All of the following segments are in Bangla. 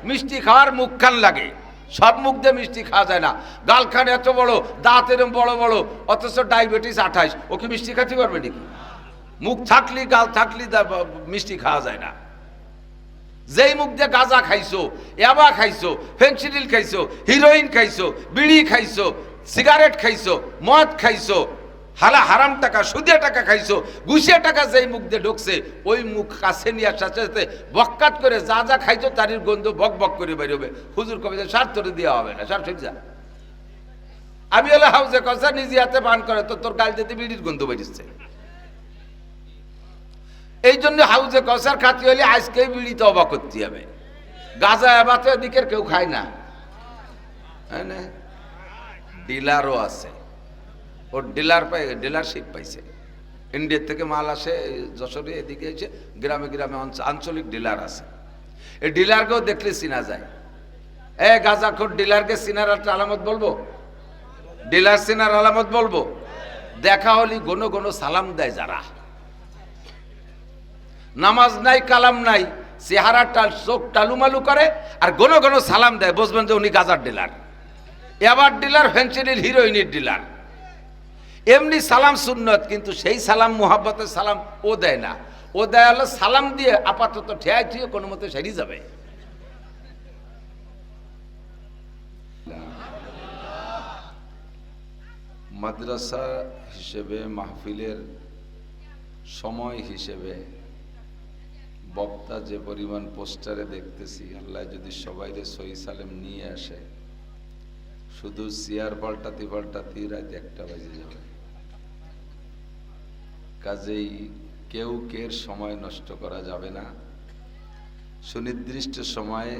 মিষ্টি খাওয়ার মুখখান লাগে, সব মুখ দিয়ে মিষ্টি খাওয়া যায় না। গালখান এত বড়, দাঁত এরম বড় বড়, অথচ ডায়াবেটিস 28, ও কি মিষ্টি খেতে পারবে নাকি? মুখ থাকলি গাল থাকলি মিষ্টি খাওয়া যায় না। যেই মুখ দিয়ে গাঁজা খাইছো, ইয়াবা খাইছো, ফেন্সিডিল খাইছো, হিরোইন খাইছো, বিড়ি খাইছো, সিগারেট খাইছো, মদ খাইছো, হারাম টাকা সুদে টাকা খাইছো, ঘুষিয়ে টাকা যেই মুখ দিয়ে ঢুকছে, ওই মুখ কাছে নিয়ে আসার সাথে বক্কাত করে যা যা খাইছো তারই গন্ধ বক বক করে বেরোবে। হুজুর কবে সার তোরে দেওয়া হবে না, সার সজ্জা। আমি হলে হাউজে কষা নিজে হাতে পান করে তো তোর গাল দিতে বিড়ির গন্ধ বেরিয়েছে। এই জন্য হাউজে কষার খাতি হলে আজকেই বিড়িতে অবাক করতে হবে। গাঁজা এবার তো এদিকের কেউ খায় না, ডিলারও আছে, ওর ডিলারশিপ পাইছে, ইন্ডিয়া থেকে মাল আসে যশোরে, এদিকে এসে গ্রামে গ্রামে আঞ্চলিক ডিলার আছে। এই ডিলারকেও দেখলে চিনা যায়। গাঁজাখোর ডিলারকে চিনার একটা আলামত বলবো, ডিলার চিনার আলামত বলবো, দেখা হলি গনো গনো সালাম দেয় যারা, নামাজ নাই কালাম নাই, চেহারা চোখ টালুমালু করে আর গনো গনো সালাম দেয়, বুঝবেন যে উনি গাঁজার ডিলার, এবার ডিলার, ফেন্সিডিল হিরোইনের ডিলার। এমনি সালাম সুন্নত, কিন্তু সেই সালাম মুহাব্বতের সালাম ও দেয় না। ও দেয় হলো সালাম দিয়ে আপাতত ঠেয়াই ঠিয়ে কোনো মতে সেরে যাবে। মাদ্রাসা হিসেবে, মাহফিলের সময় হিসেবে বক্তা যে পরিমাণ পোস্টারে দেখতেছি, আল্লাহ যদি সবাইরে সহি সালেম নিয়ে আসে, শুধু চেয়ার পাল্টাতে পাল্টাতে রাত 1টা বাজে যাবে। কাজেই কেউ কের সময় নষ্ট করা যাবে না। সুনির্দিষ্ট সময়ে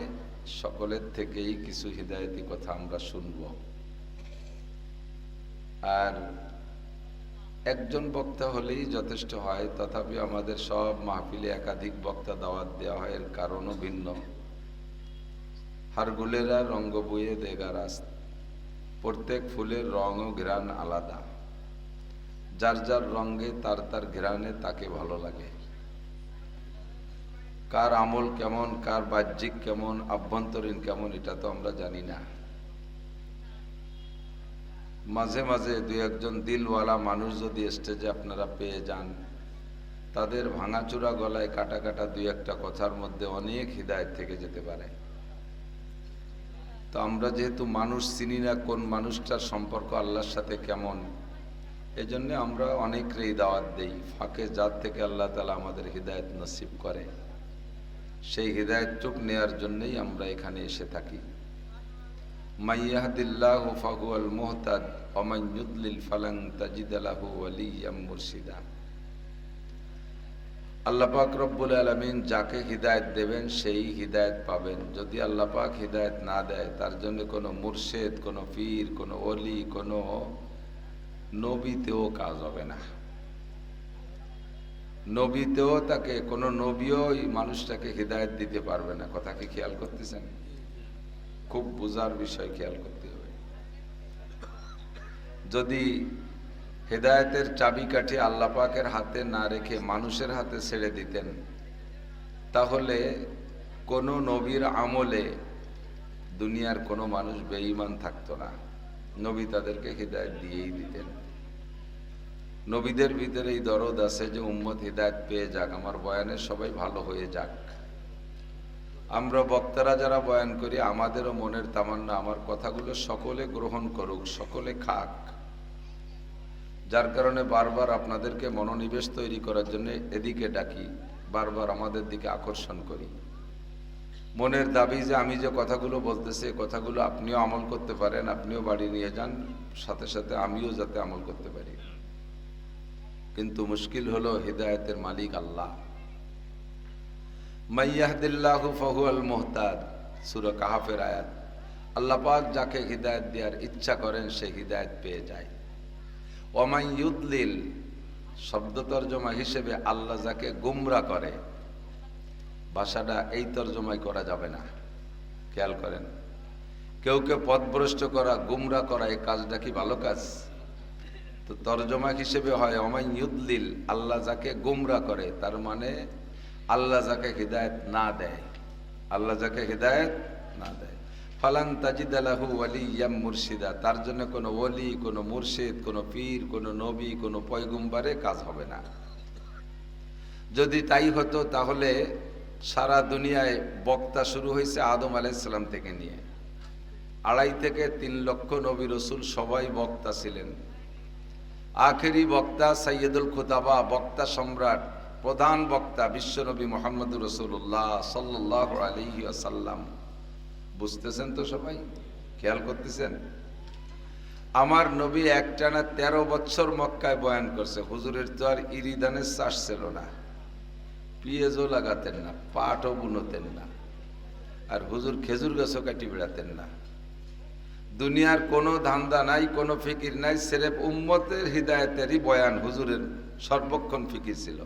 সকলের থেকেই কিছু হিদায়তি কথা আমরা শুনব। আর একজন বক্তা হলেই যথেষ্ট হয়, তথাপি আমাদের সব মাহফিলে একাধিক বক্তা দাওয়াত দেওয়া হয়, এর কারণও ভিন্ন। হারগুলেরা রঙ্গ বইয়ে দেগা রাস্তা, প্রত্যেক ফুলের রং ও ঘ্রাণ আলাদা, যার যার রঙে তার তার ঘ্রাণে তাকে ভালো লাগে। কার আমল কেমন, কার বাহ্যিক কেমন, আভ্যন্তরীণ কেমন, এটা তো আমরা জানি না। মাঝে মাঝে দুই একজন দিলওয়ালা মানুষ যদি স্টেজে আপনারা পেয়ে যান, তাদের ভাঙাচোরা গলায় কাটা কাটা দুই একটা কথার মধ্যে অনেক হিদায়ত থেকে যেতে পারে। তো আমরা যেহেতু মানুষ চিনি না কোন মানুষটার সম্পর্ক আল্লাহর সাথে কেমন, এজন্য আমরা অনেকেরই দাওয়াত দেই। ফাঁকে যার থেকে আল্লাহ তাআলা আমাদের হিদায়ত নসিব করে, সেই হিদায়তটুক নেয়ার জন্যই আমরা এখানে এসে থাকি। মাইয়াহদিল্লাহু ফাহুয়াল মুহতাদ ওয়া মান ইউদ্লিল ফালান তাজিদ লাহু ওয়ালিয়্যাম মুরশিদা। আল্লাহ পাক রব্বুল আলামিন যাকে হিদায়ত দেবেন সেই হিদায়ত পাবেন। যদি আল্লাহ পাক হিদায়ত না দেয়, তার জন্য কোনো মুর্শিদ, কোনো পীর, কোনো ওলি, কোনো নবীতেও কাজ হবে না। নবীতেও তাকে, কোনো নবীও এই মানুষটাকে হিদায়ত দিতে পারবে না। কথা কি খেয়াল করতেছেন? খুব বোঝার বিষয়, খেয়াল করতে হবে। যদি হেদায়েতের চাবিকাঠি আল্লাহ পাকের হাতে না রেখে মানুষের হাতে ছেড়ে দিতেন, তাহলে কোনো নবীর আমলে দুনিয়ার কোনো মানুষ বেঈমান থাকতো না। নবী তাদেরকে হিদায়ত দিয়েই দিতেন। নবীদের ভিতরে এই দরদ আছে যে উম্মত হিদায়ত পেয়ে যাক, আমার বয়ানে সবাই ভালো হয়ে যাক। আমরা বক্তারা যারা বয়ান করি, আমাদেরও মনের তামান্না আমার কথাগুলো সকলে গ্রহণ করুক, সকলে খাক। যার কারণে বারবার আপনাদেরকে মনোনিবেশ তৈরি করার জন্য এদিকে ডাকি, বারবার আমাদের দিকে আকর্ষণ করি। মনের দাবি যে আমি যে কথাগুলো বলতেছি, কথাগুলো আপনিও আমল করতে পারেন, আপনিও বাড়ি নিয়ে যান, সাথে সাথে আমিও যাতে আমল করতে পারি। কিন্তু মুশকিল হলো হিদায়াতের মালিক আল্লাহ। মাইয়াহদিল্লাহু ফাহুয়াল মুহতাদ, সূরা কাহাফের আয়াত। আল্লাহ পাক যাকে হিদায়াত দেওয়ার ইচ্ছা করেন সে হিদায়াত পেয়ে যায়। ওয়া মান ইউদ্লিল শব্দ তর্জমা হিসেবে আল্লাহ যাকে গুমরা করে, ভাষাটা এই তর্জমাই করা যাবে না। খেয়াল করেন, কেউকে পথভ্রষ্ট করা, গুমরা করা, এই কাজটা কি ভালো কাজ? তো তর্জমা হিসেবে হয় ওয়া মান ইউদ্লিল, আল্লাহ যাকে গুমরা করে, তার মানে আল্লাহ যাকে হিদায়াত না দেয়। আল্লাহ যাকে হেদায়েত না দেয়, ফালান তাজিদ লাহু ওয়ালিয়াম মুরশিদা, তার জন্য কোনো ওলি, কোনো মুর্শিদ, কোনো পীর, কোনো নবী, কোনো পয়গম্বরে কাজ হবে না। যদি তাই হতো তাহলে সারা দুনিয়ায় বক্তা শুরু হয়েছে আদম আলাইহিস সালাম থেকে নিয়ে 2.5 থেকে 3 লক্ষ নবী রসুল সবাই বক্তা ছিলেন। আখেরি বক্তা সাইয়্যিদুল খুতাবা, বক্তা সম্রাট, প্রধান বক্তা বিশ্বনবী মুহাম্মদুর রাসূলুল্লাহ সাল্লাল্লাহু আলাইহি ওয়াসাল্লাম। বুঝতেছেন তো সবাই? খেয়াল করতেছেন? আমার নবী একটানা 13 বছর মক্কায় বয়ান করছে। হুজুরের তো আর ইরিদানের চাষ ছিল না, পিঁয়াজও লাগাতেন না, পাটও বুনতেন না, আর হুজুর খেজুর গাছও কাটি বেড়াতেন না। দুনিয়ার কোনো ধান্দা নাই, কোনো ফিকির নাই, সেরেফ উম্মতের হিদায়াতেরই বয়ান হুজুরের সর্বক্ষণ ফিকির ছিল।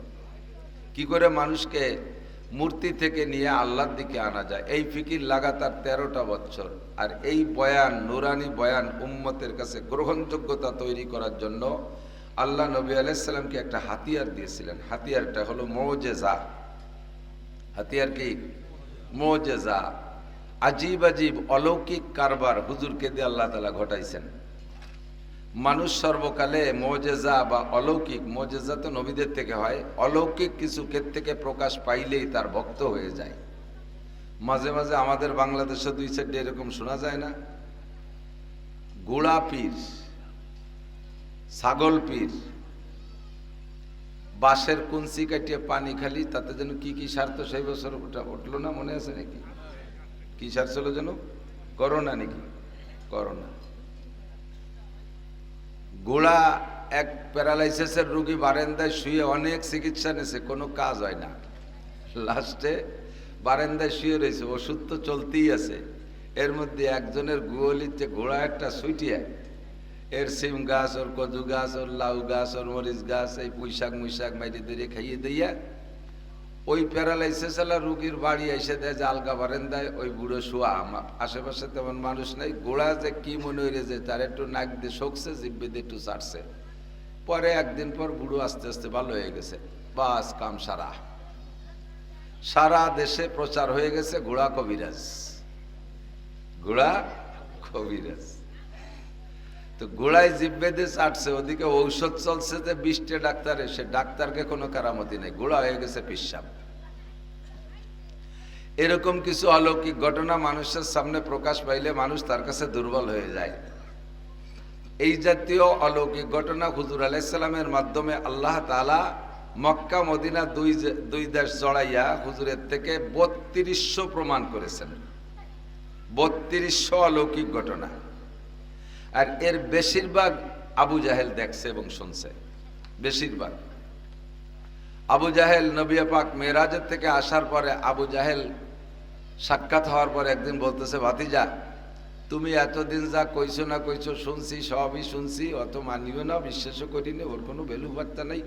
কি করে মানুষকে মূর্তি থেকে নিয়ে আল্লাহর দিকে আনা যায়, এই ফিকির লাগাতার 13টা বছর। আর এই বয়ান, নুরানি বয়ান উম্মতের কাছে গ্রহণযোগ্যতা তৈরি করার জন্য আল্লাহ নবী আলাইহিস সালামকে একটা হাতিয়ার দিয়েছিলেন। হাতিয়ারটা হলো মুজিজা। হাতিয়ার কি? মুজিজা। আজীব আজীব অলৌকিক কারবার হুজুরকে দিয়ে আল্লাহ তাআলা ঘটাইছেন। মানুষ সর্বকালে মুজিজা বা অলৌকিক, মুজিজা তো নবীদের থেকে হয়, অলৌকিক কিছু ক্ষেত্র থেকে প্রকাশ পাইলেই তার ভক্ত হয়ে যায়। মাঝে মাঝে আমাদের বাংলাদেশে 2-4 এরকম শোনা যায় না? গোড়া পীর, ছাগল পীর, বাঁশের কুঞ্চি কাটিয়ে পানি খালি, তাতে যেন কি কি সার, তো সেই বছর ওটা উঠলো না, মনে আছে নাকি? কি সার ছিল যেন? করোনা নাকি? করোনা। গোড়া এক প্যারালাইসিসের রোগী বারান্দায় শুয়ে অনেক চিকিৎসা নিয়েছে, কোনো কাজ হয় না। লাস্টে বারান্দায় শুয়ে রয়েছে, ওষুধ তো চলতেই আছে। এর মধ্যে একজনের গুয়লিতে ঘোড়া একটা ছুটিয়ে এর সিম গাছ, ওর কদু গাছ, ওর লাউ গাছ, ওর মরিচ গাছ, এই পুঁইশাক মুইশাক মাইরে দিয়ে খাইয়ে দিয়া ওই প্যারালাইসিস রুগীর বাড়ি এসে দেয় যে আলগা বারান্দায় ওই বুড়ো শোয়া। আমার আশেপাশে তেমন মানুষ নাই। গোড়া যে কি মনে হইলে যে তার একটু নাক দিয়ে শোকছে, জিব্বে দিয়ে একটু চাটছে। পরে একদিন পর বুড়ো আস্তে আস্তে ভালো হয়ে গেছে, বাস কাম সারা। সারা দেশে প্রচার হয়ে গেছে ঘোড়া কবিরাজ, ঘোড়া কবিরাজ। তো গোড়ায় জিব্বে দিয়ে চাটছে, ওদিকে ঔষধ চলছে যে 20টা ডাক্তার, এসে ডাক্তারকে কোনো কারামতি নেই, গোড়া হয়ে গেছে পিসাব। এরকম কিছু অলৌকিক ঘটনা মানুষের সামনে প্রকাশ পাইলে মানুষ তার কাছে দুর্বল হয়ে যায়। এই জাতীয় অলৌকিক ঘটনা হুজুর আলাইহিস সালামের মাধ্যমে আল্লাহ তাআলা মক্কা মদিনা দুই দেশ জড়াইয়া হুজুরের থেকে 3200 প্রমাণ করেছেন। 3200 অলৌকিক ঘটনা। আর এর বেশিরভাগ আবু জাহেল দেখছে এবং শুনছে। বেশিরভাগ আবু জাহেল নবী পাক মেরাজের থেকে আসার পরে আবু জাহেল সাক্ষাৎ হওয়ার পরে একদিন বলতেছে, ভাতিজা তুমি এতদিন যা কইছো না কইছো শুনছি, সবই শুনছি, অত মানিও না, বিশ্বাসও করিনি, ওর কোনো ভ্যালু বার্তা নাই।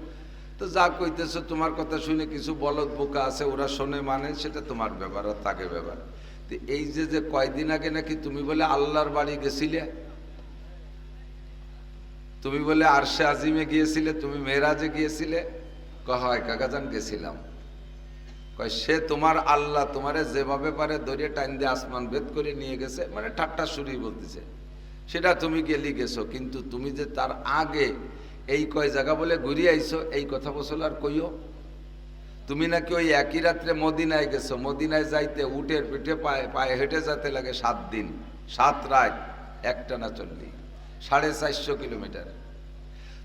তো যা কইতেছো তোমার কথা শুনে কিছু বলদ বোকা আছে, ওরা শোনে মানে, সেটা তোমার ব্যাপার, আর তাকে ব্যাপার। তো এই যে কয়দিন আগে নাকি তুমি বলে আল্লাহর বাড়ি গেছিলে, তুমি বলে আরশে আজিমে গিয়েছিলে, তুমি মেরাজে গিয়েছিলে। হয় কাকাজান গেছিলাম। কয় সে তোমার আল্লাহ তোমারে যেভাবে পারে দরিয়ে টাইম দিয়ে আসমান ভেদ করে নিয়ে গেছে, মানে ঠাট্টা শুরুই বলতেছে, সেটা তুমি গেলি গেছো, কিন্তু তুমি যে তার আগে এই কয় জায়গা বলে ঘুরিয়ে আইছো, এই কথা বসল আর কইও। তুমি নাকি ওই একই রাত্রে মদিনায় গেছো, মদিনায় যাইতে উটের পিঠে পায়ে হেঁটে যেতে লাগে 7 দিন 7 রাত, একটানা চললি 450 কিলোমিটার।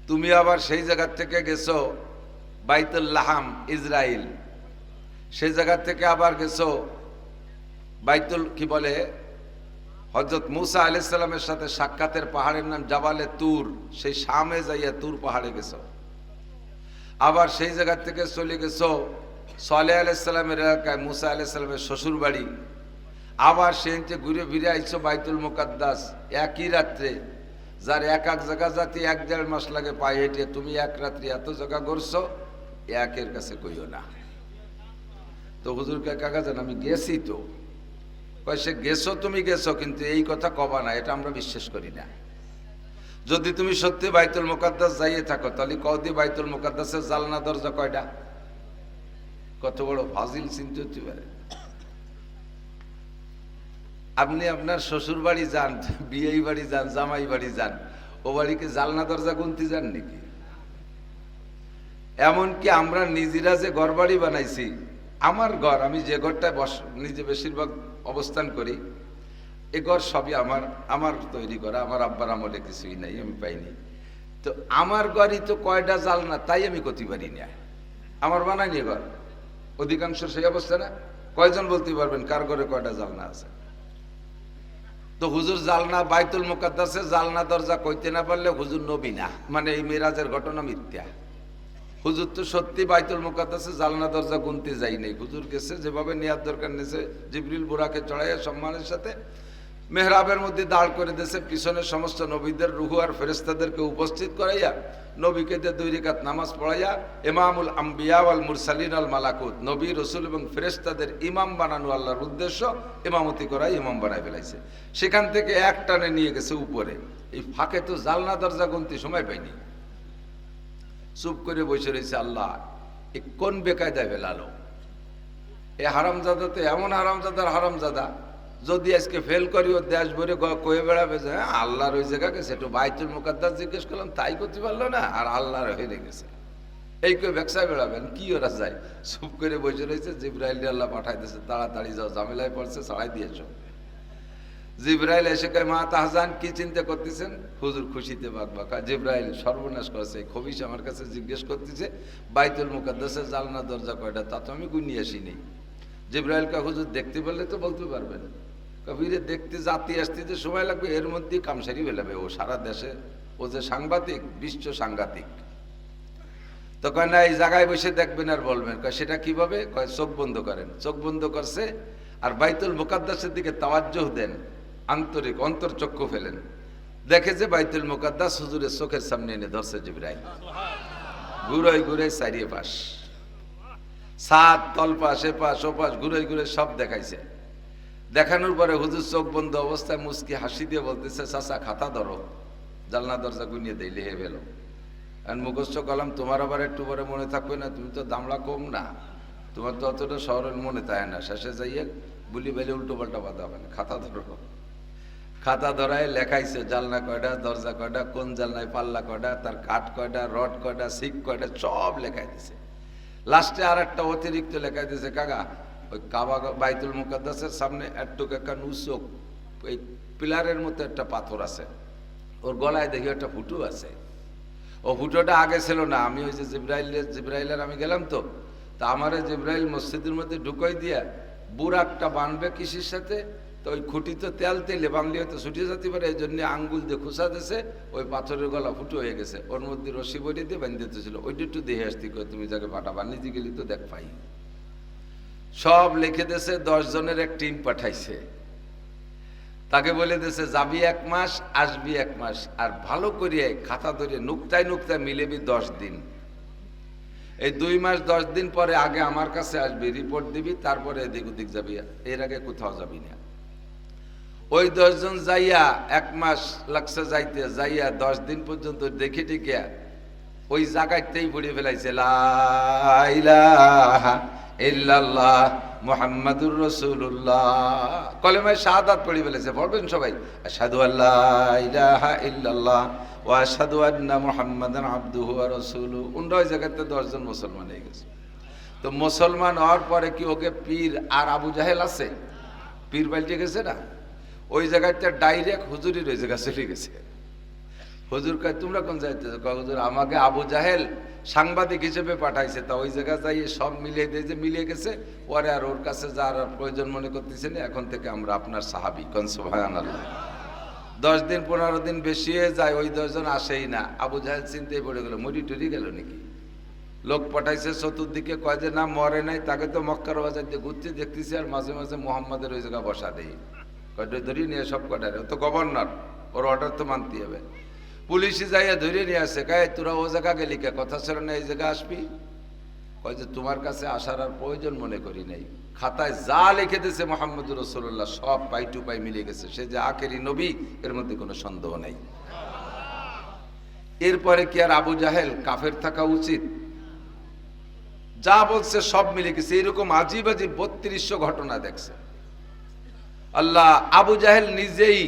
তুমি আবার সেই জায়গার থেকে গেছো বাইতুল লাহাম ইসরাইল, সেই জায়গা থেকে আবার গেছো বাইতুল কি বলে হযরত মুসা আলাইহিস সালামের সাথে সাক্ষাতের পাহাড়ের নাম জাবালে তুর, সেই শামে যাইয়া তুর পাহাড়ে গেছো। আবার সেই জায়গা থেকে চলে গেছো সালেহ আলাইহিস সালামের এলাকায়, মুসা আলাইহিস সালামের শ্বশুর বাড়ি। আবার সেখানে ঘুরে ফিরে আইছো বাইতুল মুকাদ্দাস একই রাত্রে, যার এক এক জায়গা যাতে 1-1.5 মাস লাগে পায়ে হেঁটে, তুমি এক রাত্রি এত জায়গা ঘুরছো, একের কাছে কইও না। তো হুজুরকে কাকা জান আমি গেছি, তো কয় সে গেছো, তুমি গেছো, কিন্তু এই কথা কবা না, এটা আমরা বিশ্বাস করি না। যদি তুমি সত্যি বাইতুল মুকাদ্দাস যাইয়ে থাকো, তাহলে কদি বাইতুল মুকাদ্দাসের জালনা দরজা কয়টা? কত বড় ফাজিল চিন্তা হতে পারে। আপনি আপনার শ্বশুর বাড়ি যান, বিয়ে বাড়ি যান, জামাই বাড়ি যান, ও বাড়িকে জালনা দরজা গুনতে যান নাকি? এমনকি আমরা নিজেরা যে ঘর বাড়ি বানাইছি, আমার ঘর, আমি যে ঘরটায় নিজে বেশিরভাগ অবস্থান করি, এ ঘর সবই আমার তৈরি করা, আমার আব্বার আমলে কিছুই নাই, আমি পাইনি। তো আমার ঘরই তো কয়টা জালনা তাই আমি করতে পারি না, আমার বানাইনি ঘর। অধিকাংশ সেই অবস্থা না? কয়জন বলতে পারবেন কার ঘরে কয়টা জালনা আছে? তো হুজুর জালনা বাইতুল মুকাদ্দাসে জালনা দরজা কইতে না পারলে হুজুর নবী না, মানে এই মিরাজের ঘটনা মিথ্যা। হুজুর তো সত্যি বাইতুল মুকাদ্দাসে জালনা দরজা গুনতে যাই নাই। হুজুর গেছে যেভাবে নেয়ার দরকার নিয়েছে, জিবরিল বুরাকে চড়াইয়া সম্মানের সাথে মেহরাবের মধ্যে দাঁড় করে দিয়েছে, পিছনে সমস্ত নবীদের রুহু আর ফেরেশতাদেরকে উপস্থিত করাইয়া নবীকে দিয়ে 2 রাকাত নামাজ পড়াইয়া ইমামুল আম্বিয়া ওয়াল মুরসালিন আল মালাকুত, নবী রসুল এবং ফেরেশতাদের ইমাম বানানো আল্লাহর উদ্দেশ্য, ইমামতি করাই ইমাম বানায় ফেলাইছে। সেখান থেকে এক টানে নিয়ে গেছে উপরে। এই ফাঁকে তো জালনা দরজা গুনতে সময় পাইনি, চুপ করে বসে রয়েছে। আল্লাহ এ কোন বেকায়দায় ফেলালো? এ হারামজাদা তো এমন হারামজাদার হারামজাদা, যদি আজকে ফেল করি ও দেশ ভরে কয়ে বেড়াবে যে হ্যাঁ আল্লাহর ওই জায়গা গেছে, একটু বাইতুল মুকাদ্দাস জিজ্ঞেস করলাম তাই করতে পারলো না, আর আল্লাহর হেরে গেছে, এই কয়ে ব্যবসায় বেড়াবেন কি ওরা যায়? চুপ করে বসে রয়েছে। জিবরাইল আল্লাহ পাঠাই দিয়েছে, তাড়াতাড়ি যাও, ঝামেলায় পড়ছে, ছাড়াই দিয়েছ। জিবরাইল এসে কয় মা তাহজান কি চিন্তা করতেছেন? হুজুর খুশিতে বাকবাকা। জিবরাইল সর্বনাশ করেছে, খবিশ আমার কাছে জিজ্ঞেস করতেছে বাইতুল মুকাদ্দাসের জালনা দরজা কয়টা, তা তো আমি গুনিয়ে আসিনি। জিবরাইল কা হুজুর দেখতে পারলে তো বলতে পারবেন। কবিরে দেখতে জাতি আসতে যে সময় লাগবে, এর মধ্যেই কামসারি বেলাবে। ও সারা দেশে, ও যে সাংবাদিক, বিশ্ব সাংঘাতিক। তো কয় না এই জায়গায় বসে দেখবেন আর বলবেন। কয় সেটা কিভাবে? কয় চোখ বন্ধ করেন। চোখ বন্ধ করছে আর বাইতুল মুকাদ্দাসের দিকে তাওয়াজ্জুহ দেন, আন্তরিক অন্তর্চক্ষু ফেলেন, দেখে যে বাইতুল মুকাদ্দাস হুজুরের চোখের সামনে এনে ধরছে জিবরাইল। ঘুরাই ঘুরে চারিয়ে পাশ, সাত তলপাশ, এপাশ ওপাশ ঘুরাই ঘুরে সব দেখাইছে। দেখানোর পরে হুজুর চোখ বন্ধ অবস্থায় মুস্কি হাসি দিয়ে বলতেছে চাচা খাতা ধরো, জানলা দরজা গুনিয়ে দেই লেহে ফেলো। আর মুখস্থ কলাম তোমার আবার একটু পরে মনে থাকবে না, তুমি তো দামড়া কম না, তোমার তো অতটা শহরের মনে থাকে না। শেষে যাইয়ে বুলি বেলে উল্টো পাল্টা বাঁধা হবে না, খাতা ধরো। খাতা ধরায় লেখাইছে জানলা কয়টা, দরজা কয়টা, কোন জানলায় পাল্লা কয়টা, তার কাঠ কয়টা, রড কয়টা, সিক কয়টা, সব লেখাই দিছে। লাস্টে আর একটা অতিরিক্ত লেখাই দিছে কাকা, ওই কাবা বাইতুল মুকাদ্দাসের সামনে একটু একটা নুসক, ওই পিলারের মতো একটা পাথর আছে, ওর গলায় দেখি একটা ফুটো আছে। ও ফুটোটা আগে ছিল না, আমি ওই যে জিবরাইলের আমি গেলাম তো, তা আমারে জিবরাইল মসজিদের মধ্যে ঢুকাই দিয়া বুরাকটা বানবে কিসের সাথে, তো ওই খুঁটি তো তেলে বাংলি হয়তো ছুটে যেতে পারে, এই জন্য আঙ্গুল দিয়ে খুঁচা দিয়েছে, ওই পাথরের গলা ফুটো হয়ে গেছে, ওর মধ্যে রশি বড়ি দিয়ে বাঁধতে দিতেছিল, ওইটা একটু দেখে আসতে করে তুমি যাকে পাঠা বানিয়ে গেলি তো দেখ পাই। সব লিখে দিয়েছে, 10 জনের এক টিম পাঠাইছে, তাকে বলে দিয়েছে যাবি 1 মাস, আসবি 1 মাস, আর ভালো করিয়ে খাতা ধরে নুকতায় নুকতায় মিলেবি 10 দিন। এই 2 মাস 10 দিন পরে আগে আমার কাছে আসবি, রিপোর্ট দিবি, তারপরে এদিক ওদিক যাবি, এর আগে কোথাও যাবি না। ওই 10 জন যাইয়া 1 মাস লাগছে যাইতে, যাইয়া 10 দিন পর্যন্ত দেখে টিকে ওই জায়গাতেই পড়ে ফেলাইছে লা ইলাহা ইল্লাল্লাহ মুহাম্মাদুর রাসূলুল্লাহ, কলেমায়ে শাহাদাত পড়ে ফেলেছে। পড়বেন সবাই, আশহাদু আল্লা ইলাহা ইল্লাল্লাহ ওয়া আশহাদু আন্না মুহাম্মাদান আবদুহু ওয়া রাসূলুহু। ওই জায়গাতে 10 জন মুসলমান হয়ে গেছে। তো মুসলমান হওয়ার পরে কি ওকে পীর আর আবু জাহেল আছে? পীর পাল্টে গেছে না? ওই জায়গাতে ডাইরেক্ট হুজুরের ওই জায়গা চলে গেছে। হুজুর কয় তোমরা কোন যাইতেছো? কয় হুজুর আমাকে আবু জাহেল সাংবাদিক হিসেবে পাঠাইছে, তা ওই জায়গা যাই সব মিলিয়ে দিয়ে যে মিলিয়ে গেছে, পরে আর ওর কাছে যার প্রয়োজন মনে করতেছে না, এখন থেকে আমরা আপনার সাহাবী। কোন সুবহানাল্লাহ। 10 দিন 15 দিন বেশি হয়ে যায়, ওই 10 জন আসেই না। আবু জাহেল চিন্তায় পড়ে গেল, মরি টরি গেল নাকি? লোক পাঠাইছে চতুর্দিকে, কয় যে না মরে নাই, তাকে তো মক্কার বাজার দিয়ে ঘুরতে দেখতেছি, আর মাঝে মাঝে মোহাম্মদের ওই জায়গা বসা দেই, কয়টা ধরিয়ে নিয়ে সব কটারে, ও তো গভর্নর, ওর অর্ডার তো মানতে হবে। পুলিশে যাইয়া ধরে নিয়ে আসে, কয় তোরা ও জায়গা গেলি কে, কথা ছিল না এই জায়গা আসবি? কয় যে তোমার কাছে আসার আর প্রয়োজন মনে করি নাই, খাতায় যা লিখে দিয়েছে মুহাম্মদুর রাসূলুল্লাহ সব পাই টু পাই মিলে গেছে, সে যে আখেরি নবী এর মধ্যে কোনো সন্দেহ নাই। এরপরে কি আর আবু জাহেল কাফের থাকা উচিত? যা বলছে সব মিলে গেছে। এরকম আজিব আজিব 3200 ঘটনা দেখছে। আল্লাহ আবু জাহেল নিজেই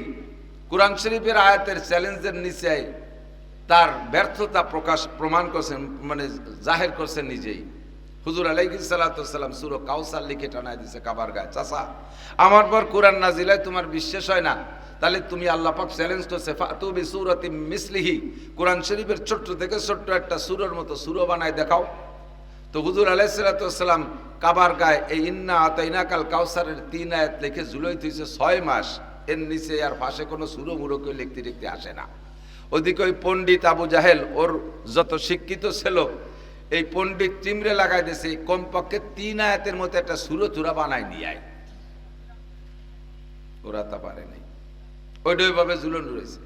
কোরআন শরীফের আয়াতের চ্যালেঞ্জের নিচে তার ব্যর্থতা প্রমাণ করছেন, মানে জাহের করছেন নিজেই। হুজুর আলাইহিস সালাতু ওয়াস সালাম সূরা কাউসার লিখে টানায় দিয়েছে কাবার গায়ে। চাচা, আমার পর কোরআন নাজিল হয় তোমার বিশ্বাস হয় না, তাহলে তুমি আল্লাহ পাক চ্যালেঞ্জ করছে ফাতু বিসূরাতিম মিসলিহি, কোরআন শরীফের ছোট্ট থেকে ছোট্ট একটা সূরার মতো সূরা বানায় দেখাও। তো হুজুর আলাইহিস সালাতু ওয়াস সালাম কাবার গায়ে এই ইন্না আতাইনাকাল কাউসারের 3 আয়াত লিখে ঝুলাই দিয়েছে 6 মাস। এর নিচে আর পাশে কোনো সূরা মুরো কেউ লিখতে লিখতে আসে না। ওদিকে ওই পণ্ডিত আবু জাহেল ওর যত শিক্ষিত ছিল এই পণ্ডিত চিমড়ে লাগাই দিয়েছে কমপক্ষে 3 আয়াতের মতো একটা সূরা চূড়া বানায় নিয়ে আয়। ওরা তা পারে নাই, ওইটা ওইভাবে ঝুলন রয়েছে।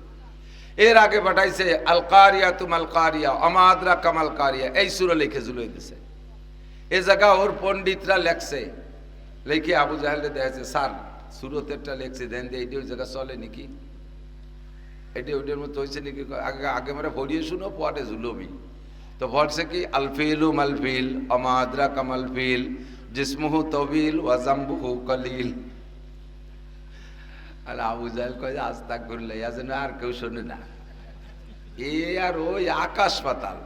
এর আগে পাঠাইছে আল কারিয়া তুমাল কারিয়া আমা আদরাকা কামাল কারিয়া, এই সূরা লিখে ঝুলাই দিছে। এই জায়গা ওর পণ্ডিতরা লেখছে, লিখে আবু জাহেলকে দেখেছে স্যার সূরাতেরটা লেখছে দেন দিয়ে এইটা ওই জায়গা চলে নাকি, এটা ওইটার মতো হয়েছে নাকি, আগে আগে মানে ভরিয়ে শুনো পরে ঝুলবি। তো ভরছে কি আলফিলু মালফিল আমা আদরাকা কামাল ফিল জিসমুহু তবিল ওয়া জামবুহু কলিল। আর আবু জাহেল কয় আস্তাগফিরুল্লাহ, ইয়া যেন আর কেউ শোনে না। এ আর ওই আকাশ পাতাল।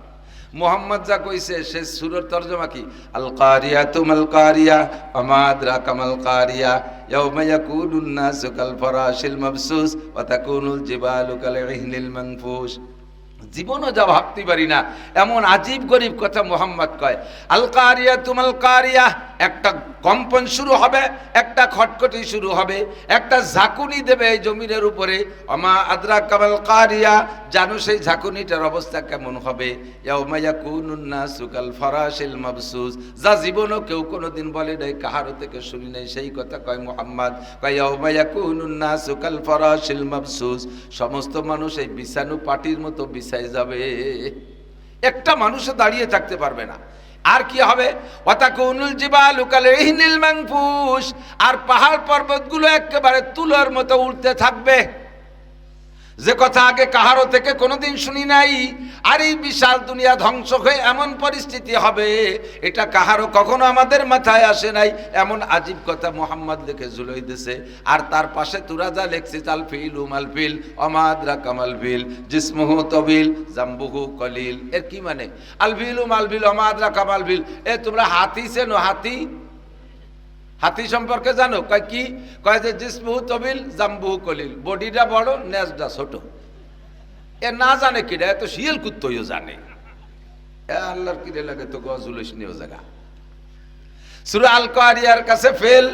মুহাম্মদ যা কইছে সে সূরার তরজমা কি আল কারিয়াতু মাল কারিয়া আমা আদরাকা মাল কারিয়া ইয়াউমা ইয়াকুনুন নাসু কাল ফারাশিল মাবসুস ওয়া তাকুনুল জিবালু কাল ইহনিল মানফুস। জীবনও যা ভাবতে পারি না এমন আজীব গরিব কথা মুহাম্মদ কয়। আল কারিয়া তুমাল কারিয়া, একটা কম্পন শুরু হবে, একটা খটখটি শুরু হবে, একটা ঝাঁকুনি দেবে এই জমিনের উপরে। আমা আদরাকা কামাল কারিয়া, জানো সেই ঝাঁকুনিটার অবস্থা কেমন হবে। ইয়াউমা ইয়াকুনুন নাসু কাল ফারাশিল মাবসুস, যা জীবনও কেউ কোনোদিন বলে নাই, কাহারও থেকে শুনি নাই, সেই কথা কয় মুহাম্মদ। কয় ইয়াউমা ইয়াকুনুন নাসু কাল ফারাশিল মাবসুস, সমস্ত মানুষ এই বিছানু পাটির মতো বিছাই যাবে, একটা মানুষও দাঁড়িয়ে থাকতে পারবে না। আর কি হবে ওয়াতাকুনুল জিবালু কাল ইহনিল মানফুস, আর পাহাড় পর্বতগুলো একেবারে তুলোর মতো উঠতে থাকবে, যে কথা আগে কাহারও থেকে কোনোদিন শুনি নাই। আর এই বিশাল দুনিয়া ধ্বংস হয়ে এমন পরিস্থিতি হবে, এটা কাহারও কখনো আমাদের মাথায় আসে নাই। এমন আজীব কথা মুহাম্মদ লিখে ঝুলাই দিছে। আর তার পাশে তুরা যা লেখছিস আল ফিল উমাল ফিল আমা আদরাকা মাল ফিল জিসমুহু তবিল জামবুহু কলিল। এর কি মানে আল ফিল উমাল ফিল আমা আদরাকা মাল ফিল? এ তোমরা হাতি চেনো? হাতি, হাতি সম্পর্কে জানো? কয় কি? কয় যে জিসমুহু তবিল জামবুহু কলিল, বডিটা বড় নেজটা ছোট। এ না জানে কিরা, এত শিয়াল কুত্তইও জানে। এ আল্লাহর কিরে লাগে তো গজুলিস নিও জায়গা। সূরা আল কারিয়ার কাছে ফেল।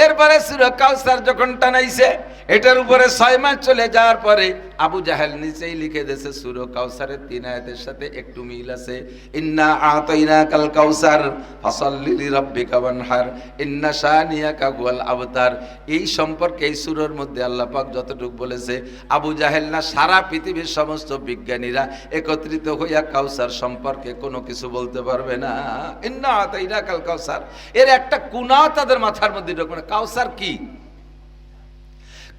এরপরে সূরা কাউসার যখন টানাইছে, এটার উপরে 6 মাস চলে যাওয়ার পরে আবু জাহেল নিচেই লিখে দিয়েছে সূরা কাউসারের 3 আয়াতের সাথে একটু মিল আছে। ইন্না আতাইনাকাল কাউসার ফাসাল্লি লিরাব্বিকা ওয়ানহার ইন্না শানিয়াকা হুয়াল আবতার। এই সম্পর্কে এই সূরার মধ্যে আল্লাহ পাক যতটুকু বলেছে, আবু জাহেল না সারা পৃথিবীর সমস্ত বিজ্ঞানীরা একত্রিত হইয়া কাউসার সম্পর্কে কোনো কিছু বলতে পারবে না। ইন্না আতাইনাকাল কাউসার, এর একটা কুনাও তাদের মাথার মধ্যে ঢোকে না। কাউসার কি?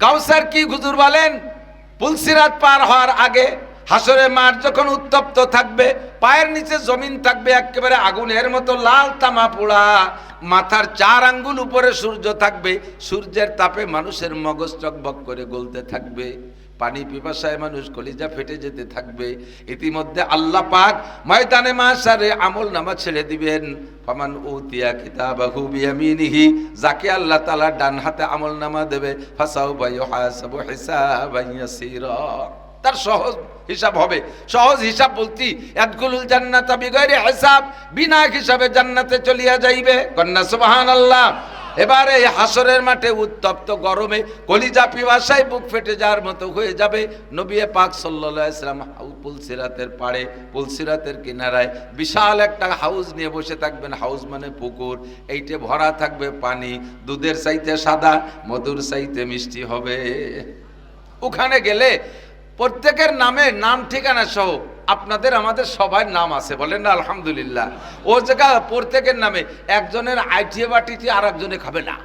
কাউসার কি হুজুর বলেন? পুলসিরাত পার হওয়ার আগে হাসরে মাঠ যখন উত্তপ্ত থাকবে, পায়ের নিচে জমিন থাকবে একেবারে আগুনের মতো লাল তামা পোড়া, মাথার 4 আঙ্গুল উপরে সূর্য থাকবে, সূর্যের তাপে মানুষের মগজ টকবক করে গলতে থাকবে, পানি পিপাসায় মানুষ কলিজা ফেটে যেতে থাকবে। ইতিমধ্যে আল্লাহ পাক ময়দানে মাশারে আমল নামা ছেড়ে দিবেন। ফামান উতিয়া কিতাবাহু বিয়ামিনিহি, যাকে আল্লাহ তাআলা ডান হাতে আমল নামা দেবে, ফাসাউফা ইউহাসাবু হিসাবান ইয়াসীরা, তার সহজ হিসাব হবে। সহজ হিসাব বলতি ইয়াদখুলুল জান্নাতা বিগাইরি হিসাব, বিনা হিসাবে জান্নাতে চলিয়া যাইবে। কন্যা সুবহানাল্লাহ। এবারে হাসরের মাঠে উত্তপ্ত গরমে কলিজা পিপাসায় বুক ফেটে যাওয়ার মতো হয়ে যাবে। নবী পাক সাল্লাল্লাহু আলাইহি ওয়াসাল্লাম পুলসিরাতের পাড়ে, পুলসিরাতের কিনারায় বিশাল একটা হাউস নিয়ে বসে থাকবেন। হাউস মানে পুকুর, এইটে ভরা থাকবে পানি, দুধের চাইতে সাদা, মধুর চাইতে মিষ্টি হবে। ওখানে গেলে প্রত্যেকের নামে নাম ঠিকানা সহ আপনাদের আমাদের সবার নাম আছে, বলেন না আলহামদুলিল্লাহ। ও জায়গা প্রত্যেকের নামে, একজনের আইটিএ বাটিটি আর একজনে খাবে না,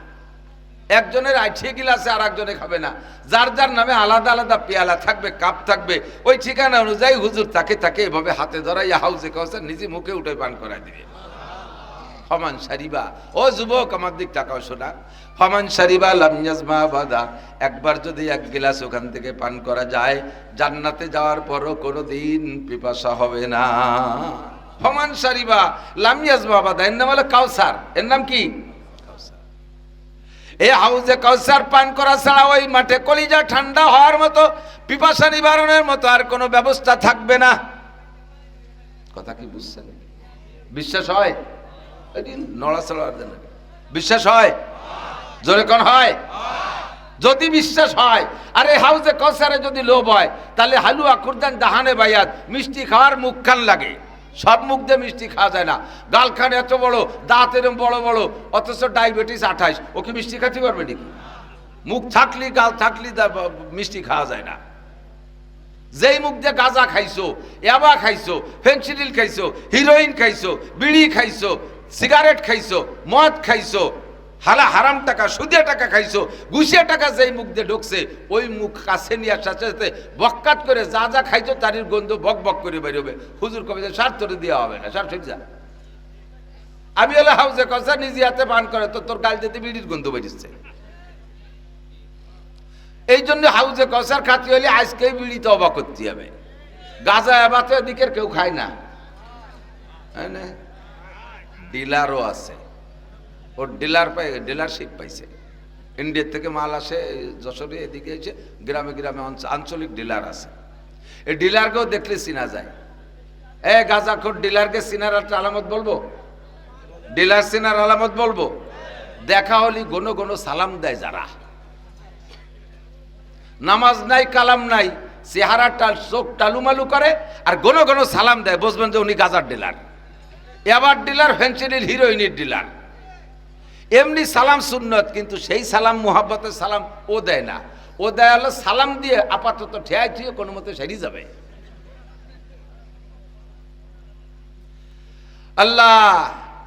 একজনের আইটিএ গিলাসে আর একজনে খাবে না, যার যার নামে আলাদা আলাদা পেয়ালা থাকবে, কাপ থাকবে। ওই ঠিকানা অনুযায়ী হুজুর তাকে তাকে এভাবে হাতে ধরাইয়া হাউজে কাউসার নিজে মুখে উঠে পান করাই দিবে। সমান সারিবা। ও যুবক আমার দিক তাকাও শোনা, ফামান শারিবা লাম ইয়াজমা বাদা, একবার যদি এক গ্লাস ওখান থেকে পান করা যায় জান্নাতে যাওয়ার পরও কোনোদিন পিপাসা হবে না। ফামান শারিবা লাম ইয়াজমা বাদা, এর নাম হলো কাউসার। এর নাম কি? এই হাউজে কাউসার পান করা ছাড়া ওই মাঠে কলিজা ঠান্ডা হওয়ার মতো, পিপাসা নিবারণের মতো আর কোনো ব্যবস্থা থাকবে না। কথা কি বুঝছেন? বিশ্বাস হয়? নড়াচড়া দেন, বিশ্বাস হয়? জোরে কোন হয়? যদি বিশ্বাস হয়, আরে হাউজে কাউসারে যদি লোভ হয়, তাহলে হালুয়া খুরদান দাহানে বাইয়াত, মিষ্টি খাওয়ার মুখ খান লাগে। সব মুখ দিয়ে মিষ্টি খাওয়া যায় না। গালখান এত বড়, দাঁত এরম বড় বড়, অথচ ডায়াবেটিস 28, ও কি মিষ্টি খেতে পারবে নাকি? মুখ থাকলি গাল থাকলি মিষ্টি খাওয়া যায় না। যেই মুখ দিয়ে গাঁজা খাইছো, ইয়াবা খাইছো, ফেন্সিডিল খাইছো, হিরোইন খাইছো, বিড়ি খাইছো, সিগারেট খাইছো, মদ খাইছো, হারাম টাকা সুদে টাকা খাইছো, ঘুষিয়া টাকা যেই মুখ দিয়ে ঢুকছে, ওই মুখ কাছে নিয়ে সাথে সাথে বক্কাত করে যা যা খাইছো তারির গন্ধ বক বক করে বেরোবে। হুজুর কবে সার তোরে দেওয়া হবে না, সার সজ্জা। আমি হলে হাউজে কষা নিজে হাতে পান করে তো তোর গাল যেতে বিড়ির গন্ধ বেরিয়েছে। এই জন্য হাউজে কষার খাতি হলে আজকেই বিড়িতে অবাক করতে হবে। গাঁজা এবার এদিকের কেউ খায় না। ডিলারও আছে, ওর ডিলারশিপ পাইছে। ইন্ডিয়া থেকে মাল আসে যশোরে, এদিকে এসে গ্রামে গ্রামে আঞ্চলিক ডিলার আছে। এই ডিলারকেও দেখলে চিনা যায়। গাঁজাখোর ডিলারকে চিনার একটা আলামত বলবো, ডিলার চিনার আলামত বলবো, দেখা হলি গনো গনো সালাম দেয়। যারা নামাজ নাই কালাম নাই, চেহারা চোখ টালুমালু করে আর গনো গনো সালাম দেয়, বুঝবেন যে উনি গাঁজার ডিলার, এবার ডিলার, ফেন্সিডিল, হিরোইনের ডিলার। এমনি সালাম সুন্নত, কিন্তু সেই সালাম মুহাব্বতের সালাম ও দেয় না। ও দেয় হলো সালাম দিয়ে আপাতত ঠেয়াই ঠেয়ে কোনো মতে সেরে যাবে। আল্লাহ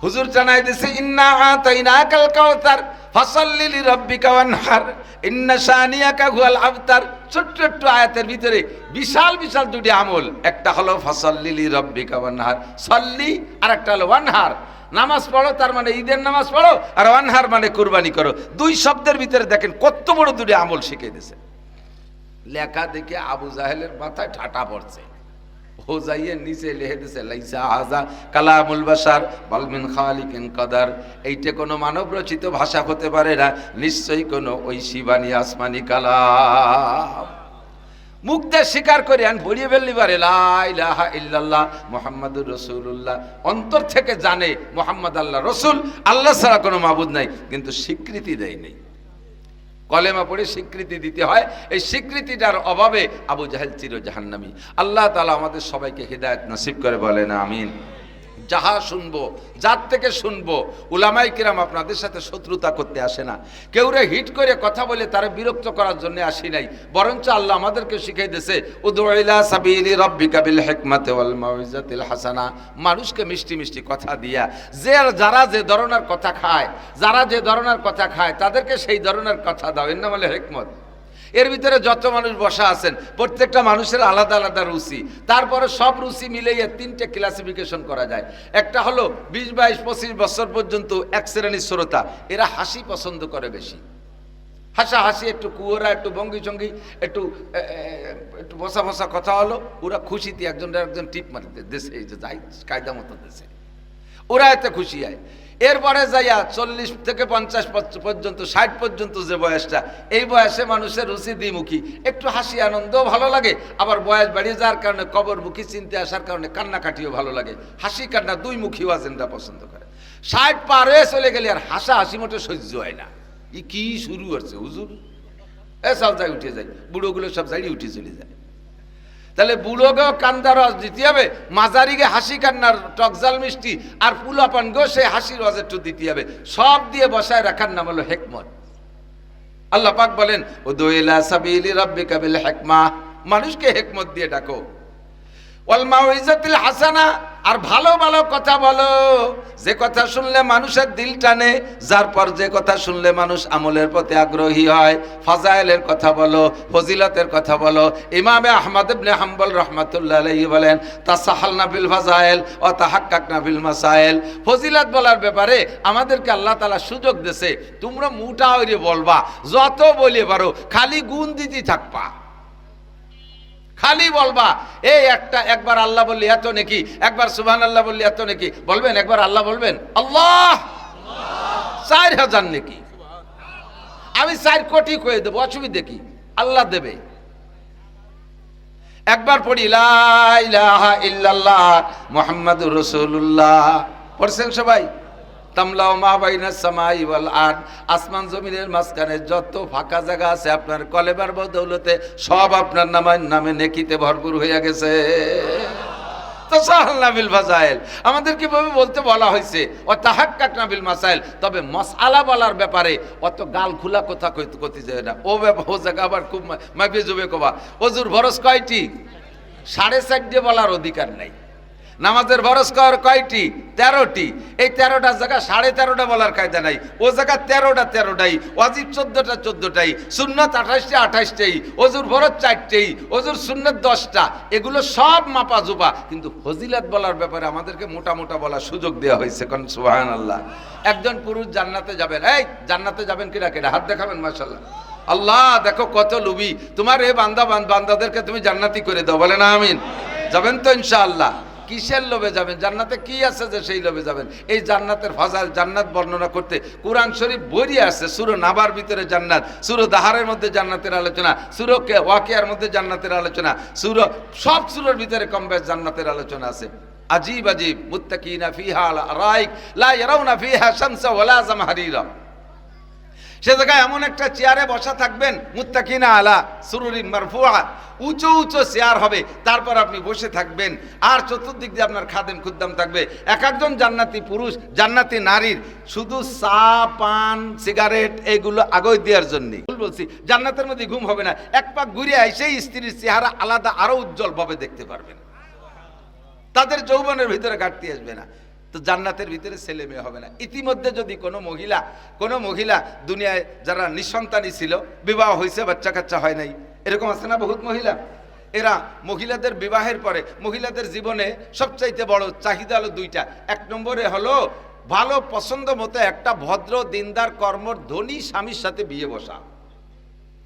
হুজুর জানাই দিছে, ইন্না আতাইনাকাল কাউসার ফাসাল্লি লিরাব্বিকা ওয়ানহার ইন্না শানিয়াকা হুয়াল আবতার। ছোট্ট ছোট্ট আয়াতের ভিতরে বিশাল বিশাল দুটি আমল। একটা হলো ফাসাল্লি লিরাব্বিকা ওয়ানহার, সাল্লি, আর একটা হলো ওয়ানহার, নামাজ পড়ো, তার মানে ঈদের নামাজ পড়ো, আর ওয়ানহার মানে কুরবানি করো। দুই শব্দের ভিতরে দেখেন কত বড় দুটি আমল শিখিয়ে দিয়েছে। লেখা দেখে আবু জাহেলের মাথায় ঠাটা পড়ছে। ও যাইয়ে নিচে লিখে দিছে, লাইসা হাযা কালামুল বাশার বাল মিন খালিকিন কাদার। এইটা কোনো মানব রচিত ভাষা হতে পারে না, নিশ্চয়ই কোনো ঐশী বাণী আসমানি কালাম। মুখ দিয়ে স্বীকার করে আন ভরিয়ে ফেললি পারে লা ইলাহা ইল্লাল্লাহ মুহাম্মাদুর রাসূলুল্লাহ। অন্তর থেকে জানে মুহাম্মদ আল্লাহ রসুল, আল্লাহ ছাড়া কোনো মাবুদ নাই, কিন্তু স্বীকৃতি দেয় নেই। কলেমা পড়ে স্বীকৃতি দিতে হয়, এই স্বীকৃতিটার অভাবে আবু জাহেল চির জাহান্নামী। আল্লাহ তাআলা আমাদের সবাইকে হিদায়াত নসিব করে বলেন আমিন। যাহা শুনবো, যার থেকে শুনবো, উলামায়ে কিরাম আপনাদের সাথে শত্রুতা করতে আসে না, কেউরে হিট করে কথা বলে তারা বিরক্ত করার জন্য আসি নাই, বরঞ্চ আল্লাহ আমাদেরকে শিখিয়ে দিয়েছে, উদউ ইলা সাবিলি রাব্বিকা বিল হিকমাতি ওয়াল মাউইজাতিল হাসানা। মানুষকে মিষ্টি মিষ্টি কথা দিয়া, যারা যে ধরনের কথা খায়, যারা যে ধরনের কথা খায় তাদেরকে সেই ধরনের কথা দাও, এর নাম হলো হিকমত। এর ভিতরে যত মানুষ বসা আছেন প্রত্যেকটা মানুষের আলাদা আলাদা রুচি, তারপরে সব রুচি মিলিয়ে তিনটে ক্লাসিফিকেশন করা যায়। একটা হলো 20, 22, 25 বছর পর্যন্ত এক শ্রেণীর শ্রোতা, এরা হাসি পছন্দ করে বেশি, হাসাহাসি, একটু কুয়োরা, একটু ভঙ্গি সঙ্গী, একটু একটু বসা বসা কথা হলো, ওরা খুশিতে একজন টিপ মারিতে দেশে, এই যে যাই কায়দা মতো দেশে, ওরা এতে খুশি হয়। এরপরে যাইয়া 40 থেকে 50 পর্যন্ত, 60 পর্যন্ত যে বয়সটা, এই বয়সে মানুষের রুচি দ্বিমুখী, একটু হাসি আনন্দ ভালো লাগে, আবার বয়স বাড়িয়ে যাওয়ার কারণে কবরমুখী চিনতে আসার কারণে কান্নাকাটিও ভালো লাগে। হাসি কান্না দুই মুখী ওয়াজেনটা পছন্দ করে। 60 পার হয়ে চলে গেলে আর হাসা হাসি মোটে সহ্য হয় না। ই কি শুরু হচ্ছে হুজুর, সব জায়গায় উঠে যায়, বুড়োগুলো সব জায়গায় উঠে চলে যায়। তাহলে বুড়োকেও কান্দার রস দিতে হবে, মাজারিকে হাসি কান্নার টকজাল মিষ্টি, আর পুলাপানকেও সে হাসির রস একটু দিতে হবে। সব দিয়ে বসায় রাখার নাম হলো হিকমত। আল্লাহ পাক বলেন, উদউ ইলা সাবিলি রাব্বিকা বিল হিকমা, মানুষকে হিকমত দিয়ে ডাকো। ওয়াল মাউইজাতিল হাসানা, আর ভালো ভালো কথা বলো, যে কথা শুনলে মানুষের দিল টানে, যার পর যে কথা শুনলে মানুষ আমলের প্রতি আগ্রহী হয়। ফাজাইলের কথা বলো, ফজিলতের কথা বলো। ইমামে আহমদ ইবনে হাম্বল রাহমাতুল্লাহ আলাইহি বলেন, তাসাহালনা বিল ফাজাইল ওয়া তাহাক্কাকনা বিল মাসাইল। ফজিলত বলার ব্যাপারে আমাদেরকে আল্লাহ তাআলা সুযোগ দিয়েছে, তোমরা মুটা হইরে বলবা, যত বলে পারো, খালি গুণ দিতে থাকবা, খালি বলবা। এই একবার আল্লাহ বললি এত নাকি, একবার সুবহানাল্লাহ বললি এত নাকি। বলবেন একবার আল্লাহ বলবেন, আল্লাহ 4000 নাকি। আমি 4 কোটি কয়ে দেবো, অসুবিধা কি? আল্লাহ দেবে। একবার পড়ি লা ইলাহা ইল্লাল্লাহ মুহাম্মাদুর রাসূলুল্লাহ, পড়ছেন সবাই? তামলাও মা বাইনাস সামাই ওয়াল আরদ, আসমান জমিনের মাঝখানে যত ফাঁকা জায়গা আছে আপনার কলেমার বদৌলতে সব আপনার নামে নেকিতে ভরপুর হয়ে গেছে। তাসাহালনা বিল ফাজাইল, আমাদের কিভাবে বলতে বলা হয়েছে, ও তাহাক্কাকনা বিল মাসাইল। তবে মাসআলা বলার ব্যাপারে অত গাল খোলা কথা কইতে যায় না। ও জায়গা আবার খুব মাইপে জুবে কবা, ওজুর ফরজ কয়টি? 4.5 দিয়ে বলার অধিকার নাই। নামাজের ফরজ কয়টি? 13টি। এই 13টা জায়গা 13.5টা বলার কায়দা নাই। ও জায়গা 13টাই, ওয়াজিব 14টাই, সুন্নত 28টাই, ওজুর ফরজ 4টেই, ওজুর সুন্নত 10টা। এগুলো সব মাপা জোপা, কিন্তু ফজিলত বলার ব্যাপারে আমাদেরকে মোটা মোটা বলার সুযোগ দেওয়া হয়েছে। কোন সুবহানাল্লাহ। একজন পুরুষ জান্নাতে যাবেন, এই জান্নাতে যাবেন কিনা কেডা হাত দেখাবেন? মাশাআল্লাহ। আল্লাহ দেখো কত লুবি, তোমার এই বান্দাদেরকে তুমি জান্নাতি করে দাও, বলেন আমিন। যাবেন তো ইনশাআল্লাহ। কিসের লোভে যাবেন? জান্নাতে কি আছে যে সেই লোভে যাবেন? এই জান্নাতের ফাজাইল, জান্নাত বর্ণনা করতে কোরআন শরীফ বইয়ে আছে। সূরা নাবার ভিতরে জান্নাত, সূরা দাহারের মধ্যে জান্নাতের আলোচনা, সূরা ওয়াকিয়ার মধ্যে জান্নাতের আলোচনা, সব সূরার ভিতরে কম বেশ জান্নাতের আলোচনা আছে। আজীব আজীব, মুত্তাকিনা ফিহা আলা আরাইক লা ইয়ারাউনা ফিহা শামসা ওয়ালা জামহারিরা। সে জায়গায় এমন একটা চেয়ারে বসা থাকবেন, মুত্তাকিনা আলা সুরুরিন মারফুআ, উঁচু উঁচু চেয়ার হবে, তারপর আপনি বসে থাকবেন, আর চতুর্দিক দিয়ে আপনার খাদেম খুদ্দাম থাকবে। এক একজন জান্নাতি পুরুষ, জান্নাতি নারীর শুধু চা পান সিগারেট এগুলো আগৈ দেওয়ার জন্য বলছি। জান্নাতের মধ্যে ঘুম হবে না, এক পাক ঘুরে এসেই স্ত্রীর চেহারা আলাদা আরো উজ্জ্বল ভাবে দেখতে পারবেন। তাদের যৌবনের ভিতরে ঘাটতি আসবে না। তো জান্নাতের ভিতরে ছেলে মেয়ে হবে না। ইতিমধ্যে যদি কোনো মহিলা দুনিয়ায় যারা নিঃসন্তানই ছিল, বিবাহ হয়েছে, বাচ্চা কাচ্চা হয় নাই, এরকম আছে না বহুত মহিলা। এরা মহিলাদের বিবাহের পরে মহিলাদের জীবনে সবচাইতে বড় চাহিদা হলো 2টা। 1 নম্বরে হলো ভালো পছন্দ মতো একটা ভদ্র দিনদার কর্মর ধনী স্বামীর সাথে বিয়ে বসা,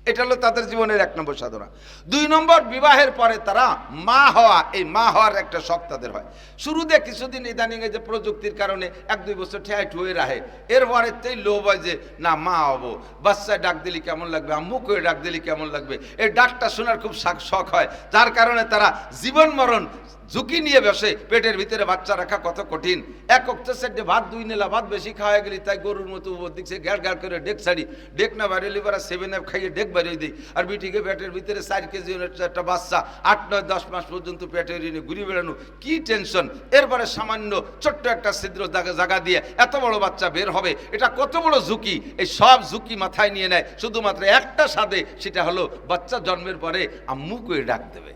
এটা হলো তাদের জীবনের 1 নম্বর সাধনা। 2 নম্বর বিবাহের পরে তারা মা হওয়া, এই মা হওয়ার একটা শখ তাদের হয়। শুরুতে কিছুদিন ইদানিং যে প্রযুক্তির কারণে 1-2 বছর ঠেয়াই ঠুয়ে রাখে, এরপরে তেই লোভ হয় যে না মা হবো, বাচ্চায় ডাক দিলি কেমন লাগবে, আম্মু করে ডাক দিলি কেমন লাগবে, এই ডাকটা শোনার খুব শখ হয়। যার কারণে তারা জীবন মরণ ঝুঁকি নিয়ে বসে। পেটের ভিতরে বাচ্চা রাখা কত কঠিন। 1 অক্ত সেটে ভাত 2 নেলা ভাত বেশি খাওয়া গেলি, তাই গরুর মতো উপর দিচ্ছে গ্যাড় গ্যাড় করে ডেক ছাড়ি, ডেক না বাড়িয়ে লিবার 7 খাইয়ে ডেক বাড়িয়ে দিই। আর বিটিকে পেটের ভিতরে 4 কেজি একটা বাচ্চা 8, 9, 10 মাস পর্যন্ত পেটের ঋণে ঘুরে বেড়ানো, কি টেনশন। এরপরে সামান্য ছোট্ট একটা ছিদ্র জায়গা দিয়ে এত বড় বাচ্চা বের হবে, এটা কত বড় ঝুঁকি। এই সব ঝুঁকি মাথায় নিয়ে নেয় শুধুমাত্র একটা স্বাদে, সেটা হলো বাচ্চা জন্মের পরে আম্মু করে ডাক দেবে।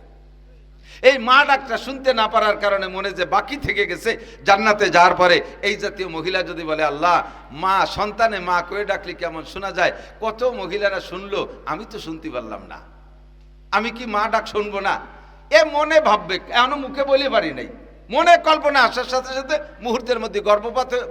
এই মা ডাকটা শুনতে না পারার কারণে মনে যে বাকি থেকে গেছে, জান্নাতে যাওয়ার পরে এই জাতীয় মহিলা যদি বলে আল্লাহ মা সন্তানে মা করে ডাকলে কেমন শোনা যায়, কত মহিলারা শুনলো, আমি তো শুনতে পারলাম না, আমি কি মা ডাক শুনবো না, এ মনে ভাববে, এখনো মুখে বলে পারি নাই, মনে কল্পনা আসার সাথে সাথে মুহূর্তের মধ্যে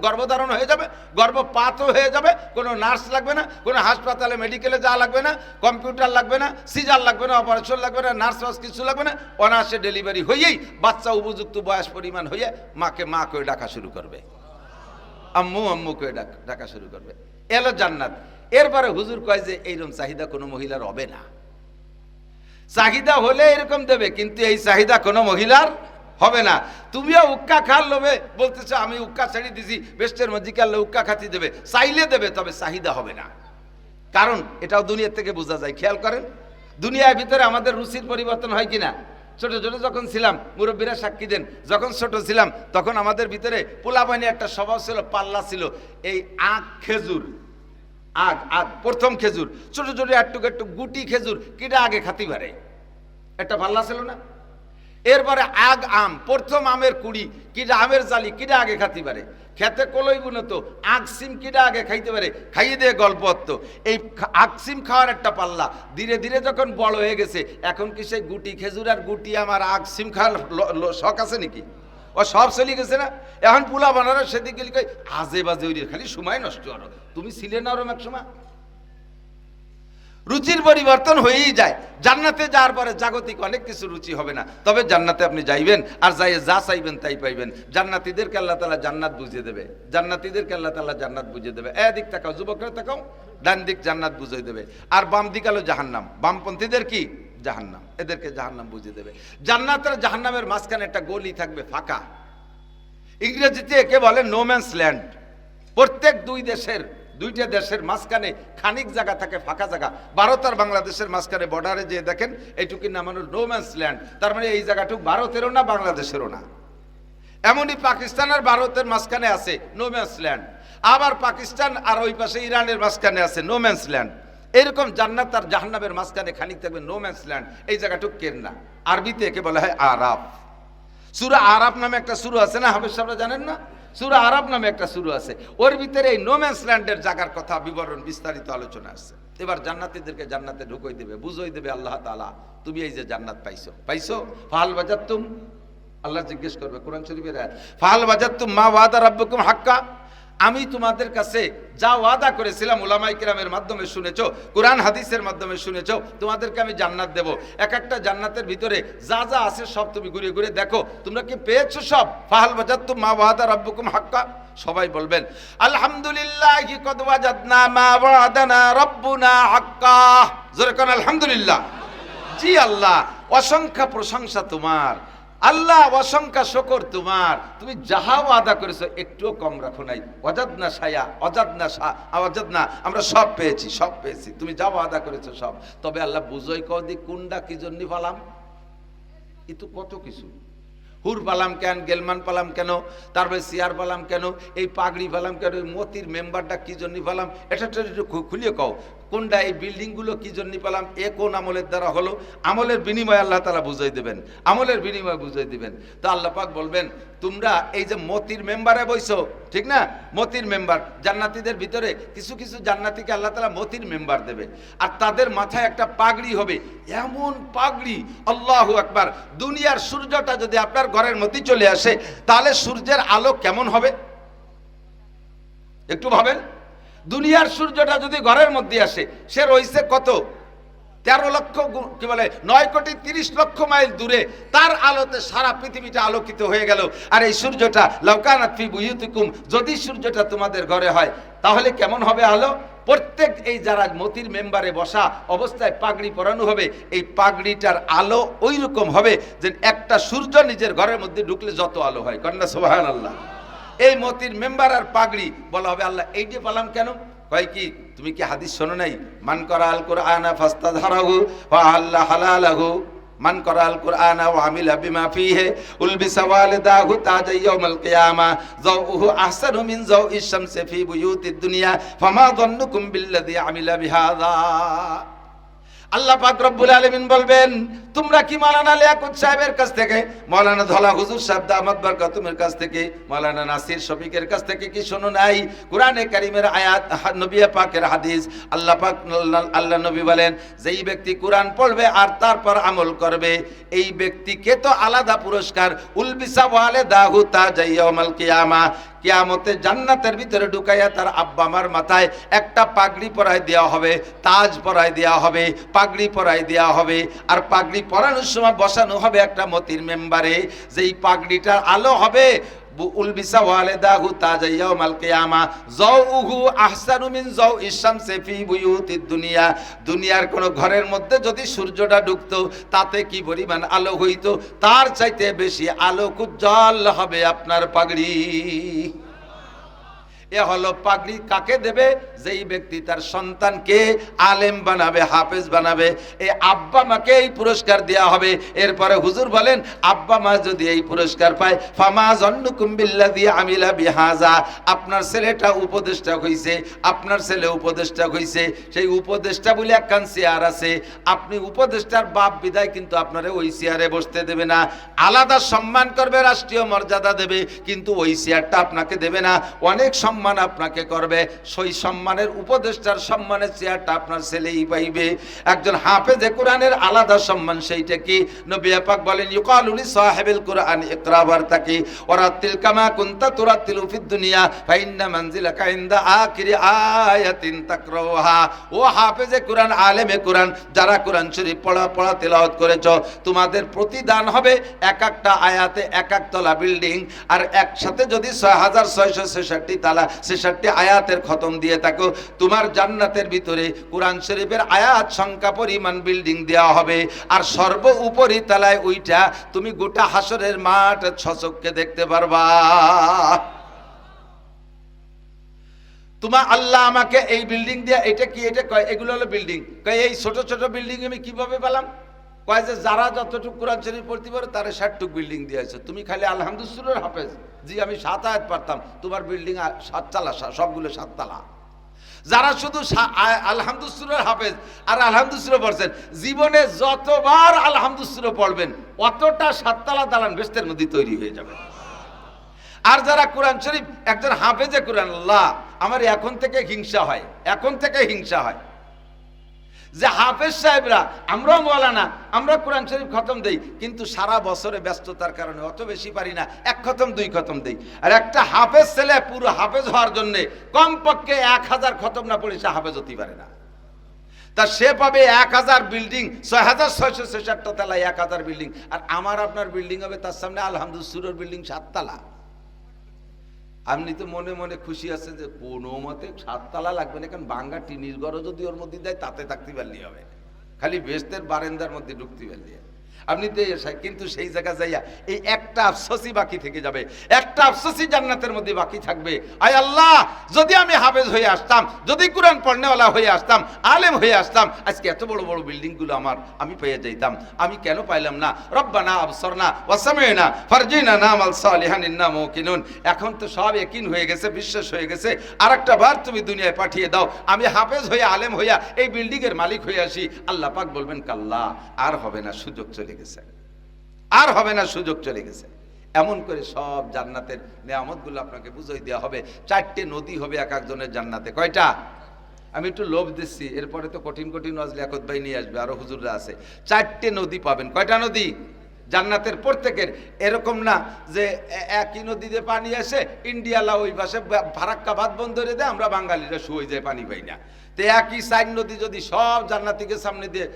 গর্ভধারণ হয়ে যাবে, গর্ভপাতও হয়ে যাবে। কোনো নার্স লাগবে না, কোনো হাসপাতালে মেডিকেলে যাওয়া লাগবে না, কম্পিউটার লাগবে না, সিজার লাগবে না, অপারেশন লাগবে না, নার্স কিছু লাগবে না, অনায়াসে ডেলিভারি হয়েই বাচ্চা উপযুক্ত বয়স পরিমাণ হয়ে মাকে মা করে ডাকা শুরু করবে, আম্মু আম্মু করে ডাকা শুরু করবে। এলো জান্নাত। এরপরে হুজুর কয় যে এইরকম চাহিদা কোনো মহিলার হবে না। চাহিদা হলে এরকম দেবে, কিন্তু এই চাহিদা কোনো মহিলার হবে না। তুমিও উক্কা খাল লোভে বলতেছো আমি উক্কা ছেড়ে দিছি, বেস্টের মধ্যে কালে উক্কা খাতি দেবে, চাইলে দেবে, তবে চাহিদা হবে না। কারণ এটাও দুনিয়ার থেকে বোঝা যায়। খেয়াল করেন, দুনিয়ার ভিতরে আমাদের রুচির পরিবর্তন হয় কিনা। ছোট ছোট যখন ছিলাম, মুরব্বীরা সাক্ষী দেন, যখন ছোট ছিলাম তখন আমাদের ভিতরে পোলাপানি একটা স্বভাব ছিল, পাল্লা ছিল, এই আখ খেজুর, আগ প্রথম খেজুর, ছোট ছোট একটু গুটি খেজুর কিটা আগে খাতি পারে, একটা পাল্লা ছিল না। এরপরে আগ আম, প্রথম আমের কুড়ি, কিটা আমের জালি কিটা আগে খাতে পারে, খেতে কলই বুনত, আগ সিম কিটা আগে খাইতে পারে, খাইয়ে দিয়ে গল্প হতো। এই আগ সিম খাওয়ার একটা পাল্লা, ধীরে ধীরে যখন বড় হয়ে গেছে, এখন কি সেই গুটি খেজুর আর গুটি আমার আগ সিম খাওয়ার শখ আছে নাকি? ও সব চলে গেছে না। এখন পুলা বানানো সেদিক গেলে কই আজে বাজে ওই খালি সময় নষ্ট করো। তুমি ছিলে না ওরম এক সময়? রুচির পরিবর্তন হয়েই যায়। জান্নাতে যাওয়ার পরে জাগতিক অনেক কিছু রুচি হবে না, তবে জান্নাতে আপনি যাইবেন আর যাই যা চাইবেন তাই পাইবেন। জান্নাতীদেরকে আল্লাহ তাআলা জান্নাত বুঝিয়ে দেবে, জান্নাতীদেরকে আল্লাহ তাআলা জান্নাত বুঝিয়ে দেবে। এদিক তাকাও, যুবকরা তাকাও, ডান দিক জান্নাত বুঝিয়ে দেবে, আর বাম দিক আলো জাহান্নাম। বামপন্থীদের কি? জাহান্নাম, এদেরকে জাহান্নাম বুঝিয়ে দেবে। জান্নাত আর জাহান্নামের মাঝখানে একটা গলি থাকবে ফাঁকা, ইংরেজিতে একে বলে নো ম্যানস ল্যান্ড। প্রত্যেক দুইটা দেশের মাঝখানে খানিক জায়গা থাকে, ফাঁকা জায়গা। ভারত আর বাংলাদেশের মাঝখানে বর্ডারে যে দেখেন এইটুকু নামানো নো ম্যানস ল্যান্ড, তার মানে এই জায়গাটুকু ভারতেরও না বাংলাদেশেরও না। এমনই পাকিস্তান আর ভারতের মাঝখানে আছে নো ম্যানস ল্যান্ড, আবার পাকিস্তান আর ওই পাশে ইরানের মাঝখানে আছে নো ম্যানস ল্যান্ড। এরকম জান্নাত আর জাহান্নামের মাঝখানে খানিক থাকবে নো ম্যানস ল্যান্ড, এই জায়গাটুকু কেন্না। আরবিতে একে বলা হয় আরাফ। সূরা আরাফ নামে একটা সূরা আছে না, হাফেজ সাহেবরা জানেন না? সূরা আরাফ নামে একটা সূরা আছে, ওর ভিতরে এই নো ম্যানস ল্যান্ডের জায়গার কথা বিবরণ বিস্তারিত আলোচনা আছে। এবার জান্নাতীদেরকে জান্নাতে ঢুকই দেবে, বুঝই দেবে আল্লাহ তাআলা, তুমি এই যে জান্নাত পাইছো ফাহাল বাজাতুম, আল্লাহ জিজ্ঞেস করবে কোরআন শরীফের আয়াত, ফাহাল বাজাতুম মা ওয়াদা রাব্বুকুম হাক্কা, আমি তোমাদের কাছে যা ওয়াদা করেছিলাম, উলামায়ে কিরামের মাধ্যমে শুনেছো, কোরআন হাদিসের মাধ্যমে শুনেছো, তোমাদেরকে আমি জান্নাত দেব। এক একটা জান্নাতের ভিতরে যা যা আছে সব তুমি ঘুরে ঘুরে দেখো, তোমরা কি পেয়েছো সব? ফাহাল ওয়াজাদতুম মা ওয়াদা রাব্বুকুম হাক্কা। সবাই বলবেন আলহামদুলিল্লাহি কদ ওয়াজাদনা মা ওয়াদানা রাব্বুনা হাক্কা। জোরে কোন আলহামদুলিল্লাহ। জি আল্লাহ, অসংখ্য প্রশংসা তোমার, আল্লাহ অসংখ্য শুকর তোমার, তুমি যাহা ওয়াদা করেছো একটুও কম রাখো নাই। ওয়াজাদনা শায়া, ওয়াজাদনা আমরা সব পেয়েছি, তুমি যা ওয়াদা করেছো সব। তবে আল্লাহ বুঝই কদি কোনটা কি জন্য পালাম, এ তো কত কিছু। হুর পালাম কেন, গেলমান পালাম কেন, তারপরে চেয়ার পালাম কেন, এই পাগড়ি পালাম কেন, এই মতির মেম্বারটা কি জন্য পালাম, এটা একটু খুলিয়ে কও। কোনটা এই বিল্ডিংগুলো কি জন্য পেলাম, এ কোন আমলের দ্বারা হলো, আমলের বিনিময়ে আল্লাহ তাআলা বুঝাই দেবেন, আমলের বিনিময়ে বুঝাই দিবেন। তো আল্লাহ পাক বলবেন তোমরা এই যে মতির মেম্বারে বইছো, ঠিক না, মতির মেম্বার, জান্নাতীদের ভিতরে কিছু কিছু জান্নাতীকে আল্লাহ তাআলা মতির মেম্বার দেবে, আর তাদের মাথায় একটা পাগড়ি হবে, এমন পাগড়ি আল্লাহু আকবার। দুনিয়ার সূর্যটা যদি আপনার ঘরের মধ্যে চলে আসে, তাহলে সূর্যের আলো কেমন হবে একটু ভাবেন। দুনিয়ার সূর্যটা যদি ঘরের মধ্যে আসে, সে রয়েছে কত 13 লক্ষ কি বলে 9,30,00,000 মাইল দূরে, তার আলোতে সারা পৃথিবীটা আলোকিত হয়ে গেল। আর এই সূর্যটা লাউকানাত ফি বুয়ুতিকুম, যদি সূর্যটা তোমাদের ঘরে হয় তাহলে কেমন হবে আলো? প্রত্যেক এই যারা মতির মেম্বারে বসা অবস্থায় পাগড়ি পরানো হবে, এই পাগড়িটার আলো ওই রকম হবে যে একটা সূর্য নিজের ঘরের মধ্যে ঢুকলে যত আলো হয়। কন্যা সুবহানাল্লাহ। এই মতির মেম্বার আর পাগড়ি বলা হবে আল্লাহ এই যে পালাম কেন, কয় কি তুমি কি হাদিস শোনো নাই? মান করাল কুরআনা ফাস্তাযহারাহু ওয়া আল্লা হালালাহু, মান করাল কুরআনা ওয়া আমিলা বিমা ফিহি উলবিসা ওয়ালিদাহু তাজা ইয়াউমাল কিয়ামা যাউহু আহসানু মিন যাউইশ শামসি ফি বুয়ুতিদ দুনিয়া ফামা যান্নুকুম বিল্লাযী আমিলা বিহাযা। আল্লাহ পাক রব্বুল আলামিন বলবেন তোমরা কি মাওলানা লিয়াকত সাহেবের কাছ থেকে, মাওলানা ধলা হুজুর সাহেব দামাত বরকাতুমের কাছ থেকে, মাওলানা নাসির শফিকের কাছ থেকে কি শোনো নাই? কোরআনে কারীমের আয়াত, নবী পাকের হাদিস। আল্লাহ নবী বলেন যেই ব্যক্তি কোরআন পড়বে আর তারপর আমল করবে, এই ব্যক্তিকে তো আলাদা পুরস্কার, উলবিসা ওয়ালিদাহু তাজা ইয়াউমাল কিয়ামা, কিয়ামতে জান্নাতের ভিতরে ঢুকাইয়া তার আব্বা আমার মাথায় একটা পাগড়ি পরায় দেওয়া হবে, তাজ পরায় দেওয়া হবে, পাগড়ি পরায় দেওয়া হবে। আর পাগড়ি পরানোর সময় বসানো হবে একটা মতির মেম্বারে, যেই পাগড়িটার আলো হবে উলবিসা ওয়ালিদাহু তাজা ইয়াউমাল কিয়ামা যাউহু আহসানু মিন যাউইশ শামসি ফি বুয়ুতিদ দুনিয়া। দুনিয়ার কোন ঘরের মধ্যে যদি সূর্যটা ঢুকতো তাতে কি পরিমাণ আলো হইতো, তার চাইতে বেশি আলোক উজ্জ্বল হবে আপনার পাগড়ি। এ হলো পাগড়ি কাকে দেবে? যেই ব্যক্তি তার সন্তানকে আলেম বানাবে, হাফেজ বানাবে। এই আব্বা মাকে এই পুরস্কার দেওয়া হবে। এরপরে হুজুর বলেন, আব্বা মা যদি এই পুরস্কার পায়, ফামা জন্নুকুম বিল্লাযী আমিলা বিহাযা, আপনার ছেলেটা উপদেষ্টা হইছে, আপনার ছেলে উপদেষ্টা হইছে, সেই উপদেষ্টা বলে একখান চেয়ার আছে, আপনি উপদেষ্টার বাপ বিদায় কিন্তু আপনারে ওই চেয়ারে বসতে দেবে না, আলাদা সম্মান করবে, রাষ্ট্রীয় মর্যাদা দেবে, কিন্তু ওই চেয়ারটা আপনাকে দেবে না, অনেক সম্মান আপনাকে করবে। সেই সম্মানের, উপদেষ্টার সম্মানের চেয়ারটা আপনার ছেলেই পাইবে। একজন হাফেজে কোরআনের আলাদা সম্মান, সেইটা কি? নবী পাক বলেন, ইউকালু লি সাহিবিল কুরআন ইকরা ওয়ারতাকি ওয়ারাতিল কামা কুনতা তুরাতিলু ফিদ দুনিয়া ফাইন্না মানজিলাকা ইনদা আখিরি আয়াতিন তাকরাউহা। ও হাফেজে কোরআন, আলেমে কোরআন, যারা কোরআন শরীফ পড়া তেলাওয়াত করেছো, তোমাদের প্রতিদান হবে এক একটা আয়াতে এক একতলা বিল্ডিং। আর একসাথে যদি 6666 তালা 66 আয়াতের খতম দিয়ে থাকো, তোমার জান্নাতের ভিতরে কোরআন শরীফের আয়াত সংখ্যা পরিমাণ বিল্ডিং দেওয়া হবে। আর সর্ব উপরি তলায় ওইটা তুমি গোটা হাসরের মাঠ ছচককে দেখতে পারবা। তোমার আল্লাহ আমাকে এই বিল্ডিং দিয়ে, এটা কি? এটা কয় এগুলো হলো বিল্ডিং। কয় এই ছোট ছোট বিল্ডিং আমি কিভাবে পেলাম? কয় যে যারা যতটুকু কোরআন শরীফ পড়তে পারে তারা 60 বিল্ডিং দিয়েছে, তুমি খালি আলহামদুলিল্লাহ হাফেজ, জি আমি 7 আয়াত পারতাম, তোমার বিল্ডিং 7 তালা, সবগুলো 7 তালা। যারা শুধু আলহামদুলিল্লাহ হাফেজ আর আলহামদুলিল্লাহ পড়ছেন, জীবনে যতবার আলহামদুলিল্লাহ পড়বেন অতটা 7 তালা দালান বেহেশতের মধ্যে তৈরি হয়ে যাবে। আর যারা কোরআন শরীফ, একজন হাফেজে কোরআন, আল্লাহ আমার এখন থেকে হিংসা হয়, এখন থেকে হিংসা হয় যে হাফেজ সাহেবরা, আমরাও মাওলানা, আমরা কোরআন শরীফ খতম দেই, কিন্তু সারা বছরে ব্যস্ততার কারণে অত বেশি পারি না, 1 খতম 2 খতম দেই। আর একটা হাফেজ ছেলে পুরো হাফেজ হওয়ার জন্য কমপক্ষে 1000 খতম না পড়ে সে হাফেজ হতে পারে না। তা সে পাবে 1000 বিল্ডিং, 6666 তলায় 1000 বিল্ডিং। আর আমার আপনার বিল্ডিং হবে তার সামনে আলহামদুলিল্লাহর বিল্ডিং 7 তালা। আপনি তো মনে মনে খুশি আছেন যে কোনো মতে 7 তালা লাগবে না, কারণ বাঙ্গা টিনির ঘরও যদি ওর মধ্যে দেয় তাতে থাকতে পারলেই হবে, খালি বেহেশতের বারান্দার মধ্যে ঢুকতে পারলে আপনি তো এসে। কিন্তু সেই জায়গা যাইয়া এই একটা আফসোসই বাকি থেকে যাবে, একটা আফসোসই জান্নাতের মধ্যে বাকি থাকবে। আয় আল্লাহ, যদি আমি হাফেজ হয়ে আসতাম, যদি কোরআন পড়নেওয়ালা হয়ে আসতাম, আলেম হয়ে আসতাম, আজকে এত বড় বড় বিল্ডিংগুলো আমি পেয়ে যাইতাম, আমি কেন পাইলাম না? রব্বানা আবসারনা ওয়া সামি'না ফারজিনা নামাল সালিহান ইন্না মুকিনুন। এখন তো সব ইয়াকিন হয়ে গেছে, বিশ্বাস হয়ে গেছে, আরেকটা বার তুমি দুনিয়ায় পাঠিয়ে দাও, আমি হাফেজ হয়ে, আলেম হইয়া এই বিল্ডিং এর মালিক হয়ে আসি। আল্লাহ পাক বলবেন, কাল্লা, আর হবে না, সুযোগ চলে গেছে, আর হবে না, সুযোগ চলে গেছে। এমন করে সব জান্নাতের নিয়ামতগুলো আপনাকে বুঝিয়ে দেওয়া হবে। 4টে নদী হবে এক একজনের জান্নাতে। কয়টা? আমি একটু লোভ দিচ্ছি, এরপরে তো কঠিন কঠিন ওয়াজ লিয়াকত ভাই নিয়ে আসবে, আরো হুজুররা আছে। 4টে নদী পাবেন। কয়টা নদী? জান্নাতের প্রত্যেকের। এরকম না যে একই নদীতে পানি আসে, ইন্ডিয়ালা ওই পাশে ফারাক্কা বাঁধ বন্ধ করে দেয়, আমরা বাঙালিরা শুয়ে যায়, পানি পাই না। তো একই 4 নদী যদি সব জান্নাতীকে সামনে দিয়ে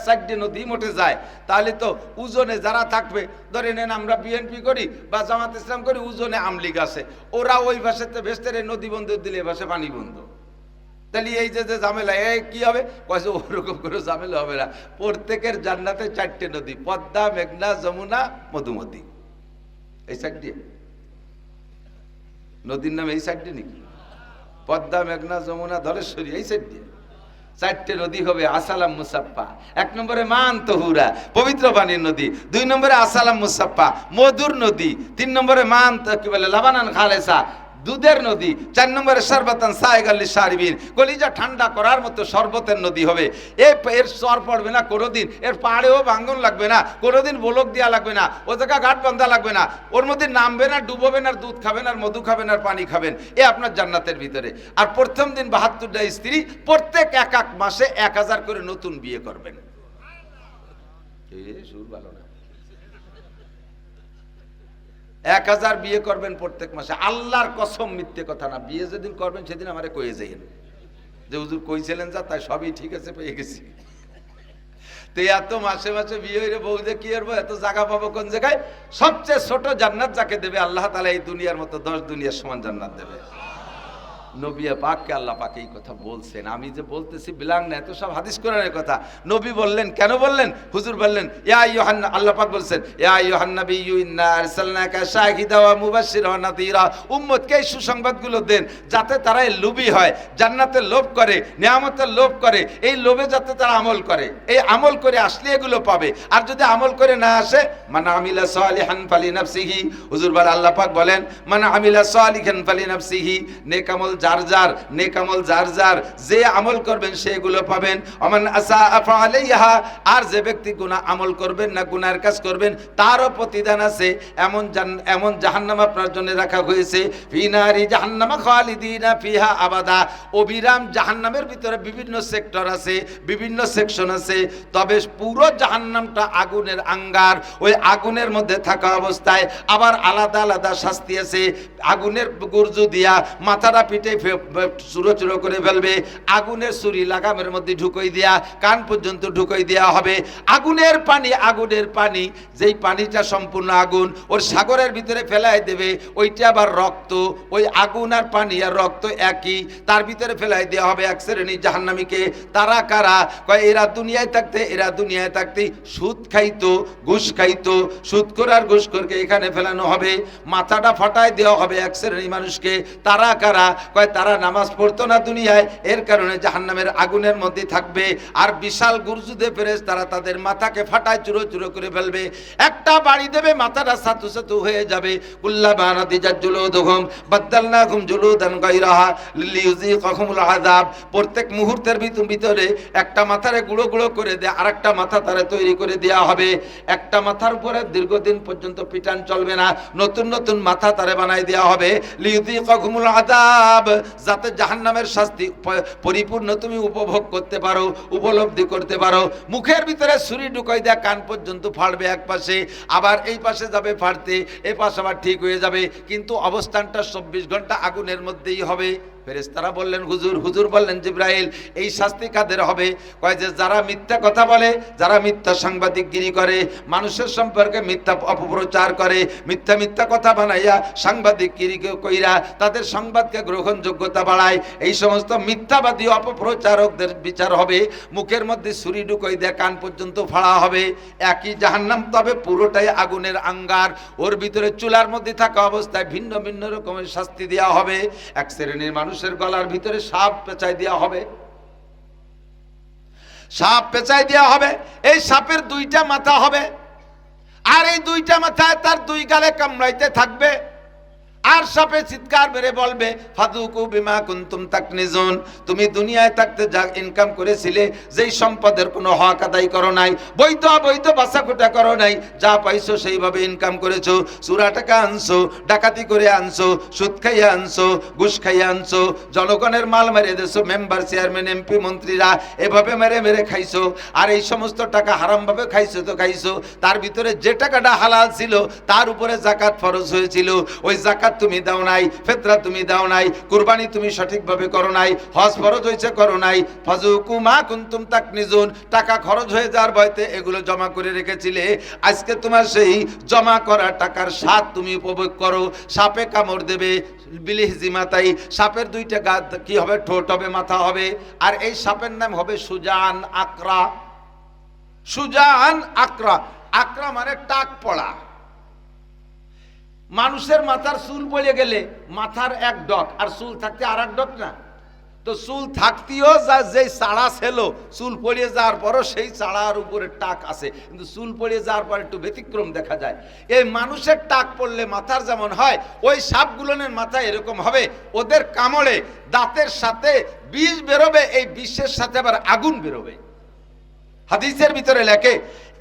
4টে নদী মোটে যায়, তাহলে তো ওজনে যারা থাকবে, ধরে নেন আমরা বিএনপি করি বা জামাত ইসলাম করি, ওজনে আমলিগ আছে, ওরা ওই ভাষাতে ভেস্তের নদী বন্ধ দিলে এ ভাষে পানি বন্ধ। তাহলে এই যে ঝামেলা, কি হবে? কয়েছে ওরকম করে ঝামেলা হবে না। প্রত্যেকের জান্নাতে 4টে নদী, পদ্মা, মেঘনা, যমুনা, মধুমতি। এই 4টে নদীর নাম, এই 4টে নাকি? পদ্মা, মেঘনা, যমুনা, ধলেশ্বরী, এই 4টে নদী হবে আসালাম মুসাফা। 1 নম্বরে মান তহুরা, পবিত্র পানির নদী। 2 নম্বরে আসালাম মুসাফা, মধুর নদী। 3 নম্বরে মান কি বলে, লাবানান খালেসা, দুধের নদী। 4 নম্বরে শরবতান সায়গাল্লি শারিবিন, কলিজা ঠান্ডা করার মতো শরবতের নদী হবে। এর চর পড়বে না কোনোদিন, এর পাড়েও ভাঙ্গন লাগবে না কোনোদিন, বলক দেওয়া লাগবে না, ও জায়গা ঘাট বান্ধা লাগবে না, ওর মধ্যে নামবে না, ডুবোবেন, আর দুধ খাবেন, আর মধু খাবেন, আর পানি খাবেন। আপনার জান্নাতের ভিতরে। আর প্রথম দিন 72টা স্ত্রী, প্রত্যেক এক মাসে 1000 করে নতুন বিয়ে করবেন। সুর ভালো না, 1000 বিয়ে করবেন প্রত্যেক মাসে। আল্লাহর কসম, মিথ্যে কথা না। বিয়ে যেদিন করবেন সেদিন আমারে কয়ে যাইেন যে হুজুর কইছিলেন যা, তাই সবই ঠিক আছে, পেয়ে গেছি। তো এত মাসে মাসে বিয়ে হইলে বউ যে কি করবো, এত জায়গা পাবো কোন জায়গায়? সবচেয়ে ছোট জান্নাত যাকে দেবে আল্লাহ তাআলা, এই দুনিয়ার মতো 10 দুনিয়ার সমান জান্নাত দেবে। নবী পাককে আল্লাহ পাক এই কথা বলছেন। আমি যে বলতেছি বিলাং না, এত সব হাদিস কোরআনের কথা। নবী বললেন, কেন বললেন? হুজুর বললেন, ইয়া আইয়ুহান, আল্লাহ পাক বলছেন, ইয়া আইয়ুহান নাবিয়্যু ইন্না আরসালনাকা শাহিদা ওয়া মুবাশশিরা ওয়া নাযীরা। উম্মতকে এই সুসংবাদগুলো দেন যাতে তারা লোভী হয়, জান্নাতের লোভ করে, নিয়ামতের লোভ করে, এই লোভে যাতে তারা আমল করে, এই আমল করে আসলে এগুলো পাবে। আর যদি আমল করে না আসে, মান আমিলা সালিহান ফালিনাফসিহি, হুজুর বলেন, আল্লাহ পাক বলেন, মান আমিলা সালিহান ফালিনাফসিহি, নেক আমল যার যার, নেক আমল যার যার, যে আমল করবেন সেগুলো পাবেন। ওমান আসা ফাআলাইহা, আর যে ব্যক্তি গুনাহ আমল করবেন না, গুনাহের কাজ করবেন, তারও প্রতিদান আছে। এমন জাহান্নাম আপনার জন্য রাখা হয়েছে, ফিনারি জাহান্নামা খালিদিনা ফিহা আবাদা, অবিরাম জাহান্নামের ভিতরে বিভিন্ন সেক্টর আছে, বিভিন্ন সেকশন আছে। তবে পুরো জাহান্নামটা আগুনের আঙ্গার, ওই আগুনের মধ্যে থাকা অবস্থায় আবার আলাদা আলাদা শাস্তি আছে। আগুনের গুর্জু দিয়া মাথাটা পিঠে চুরো চুরো করে ফেলবে, আগুনের ছুরি লাগামের মধ্যে ঢুকাই দেয়া, কান পর্যন্ত ঢুকাই দেওয়া হবে। আগুনের পানি, আগুনের পানি, যেই পানিটা সম্পূর্ণ আগুন, ওর সাগরের ভিতরে ফেলাই দেবে, ওইটা আবার রক্ত। ওই আগুন আর পানি আর রক্ত একই, তার ভিতরে ফেলাই দেওয়া হবে এক শ্রেণী জাহান্নামীকে। তারা কারা? কয় এরা দুনিয়ায় থাকতে সুদ খাইতো, ঘুষ খাইতো, সুদখোর আর ঘুষখোরকে এখানে ফেলানো হবে, মাথাটা ফাটায় দেওয়া হবে এক শ্রেণী মানুষকে। তারা কারা? কয় তারা নামাজ পড়তো না দুনিয়ায়, এর কারণে জাহান্নামের আগুনের মধ্যে থাকবে। আর বিশাল গুরজুদে ফেরেশতারা তাদের মাথাকে ফাটায় চুরো চুরো করে ফেলবে, একটা বাড়ি দেবে, মাথাটা সাতু সাতু হয়ে যাবে। কুল্লামা নাদিজাত জুলুদুহুম বাদদালনাহুম জুলুদান গায়রাহা লিইয়ুযীকাহুমুল আযাব। প্রত্যেক মুহূর্তের ভিতরে একটা মাথারে গুঁড়ো গুঁড়ো করে দেয়, আরেকটা মাথা তারা তৈরি করে দেওয়া হবে। একটা মাথার উপরে দীর্ঘদিন পর্যন্ত পিটান চলবে না, নতুন নতুন মাথা তারে বানাই দেওয়া হবে। লিইয়ুযীকাহুমুল আযাব, যাতে জাহান্নামের শাস্তি পরিপূর্ণ তুমি উপভোগ করতে পারো, উপলব্ধি করতে পারো। মুখের ভিতরে ছুরি ঢুকাই দেয়া, কান পর্যন্ত ফাড়বে এক পাশে, আবার এই পাশে যাবে ফাড়তে, এই পাশে আবার ঠিক হয়ে যাবে, কিন্তু অবস্থানটা 24 ঘন্টা আগুনের মধ্যেই হবে। ফেরেশতারা বললেন, হুজুর বললেন, জিবরাইল, এই শাস্তি কাদের হবে? কয় যে যারা মিথ্যা কথা বলে, যারা মিথ্যা সাংবাদিকগিরি করে, মানুষের সম্পর্কে মিথ্যা অপপ্রচার করে, মিথ্যা কথা বানাইয়া সাংবাদিকগিরি কইরা তাদের সংবাদকে গ্রহণযোগ্যতা বাড়ায়, এই সমস্ত মিথ্যাবাদী অপপ্রচারকদের বিচার হবে। মুখের মধ্যে ছুরি ঢুকাই দেয়া, কান পর্যন্ত ফাড়া হবে। একই জাহান্নাম, তবে পুরোটাই আগুনের আঙ্গার, ওর ভিতরে চুলার মধ্যে থাকা অবস্থায় ভিন্ন ভিন্ন রকমের শাস্তি দেওয়া হবে। এক শ্রেণীর মানুষের গলার ভিতরে সাপ পেঁচাই দেওয়া হবে, সাপ পেঁচাই দেওয়া হবে। এই সাপের 2টা মাথা হবে, আর এই 2টা মাথায় তার 2 গালে কামড়াইতে থাকবে। আর সাপে চিৎকার মেরে বলবে, ফাযুকু বিমা কুনতুম তাকনিজুন, তুমি দুনিয়ায় থাকতে যা ইনকাম করেছিলে, যেই সম্পদের কোনো হক আদায় করো নাই, বৈধ অবৈধ বাছাখোটা করো নাই, যা পাইছো সেইভাবে ইনকাম করেছো, চুরা টাকা আনছো, ডাকাতি করে আনছো, সুদ খাইয়া আনছো, ঘুষ খাইয়া আনছো, জনগণের মাল মেরে দেছো, মেম্বার চেয়ারম্যান এমপি মন্ত্রীরা এভাবে মেরে মেরে খাইছো। আর এই সমস্ত টাকা হারামভাবে খাইছো তো খাইছো, তার ভিতরে যে টাকাটা হালাল ছিল তার উপরে যাকাত ফরজ হয়েছিল, ওই যাকাত তুমি দাও নাই, ফিতরা তুমি দাও নাই, কুরবানি তুমি সঠিকভাবে করো নাই, হজ ফরজ হয়েছে করো নাই। ফাযুকু মা কুনতুম তাকনিজুন, টাকা খরচ হয়ে যাওয়ার ভয়তে এগুলো জমা করে রেখেছিলে, আজকে তোমার সেই জমা করা টাকার স্বাদ তুমি উপভোগ করো। সাপে কামড় দেবে, বিলিহজিমাতাই, সাপের 2টা গা কি হবে? ঠোঁট হবে, মাথা হবে। আর এই সাপের নাম হবে সুজান আকরা। সুজান আকরা, আকরা মানে টাক পড়া। মানুষের মাথার চুল পড়ে গেলে মাথার এক ডক, আর চুল থাকতে আর এক ডক না, তো চুল থাকতেও যে চাড়া ছিল, চুল পড়িয়ে যাওয়ার পরও সেই চাড়ার উপরে টাক আছে, কিন্তু চুল পড়িয়ে যাওয়ার পর একটু ব্যতিক্রম দেখা যায়। এই মানুষের টাক পড়লে মাথার যেমন হয়, ওই সাপগুলোনের মাথা এরকম হবে। ওদের কামড়ে দাঁতের সাথে বিষ বেরোবে, এই বিষের সাথে আবার আগুন বেরোবে। হাদিসের ভিতরে লেখে,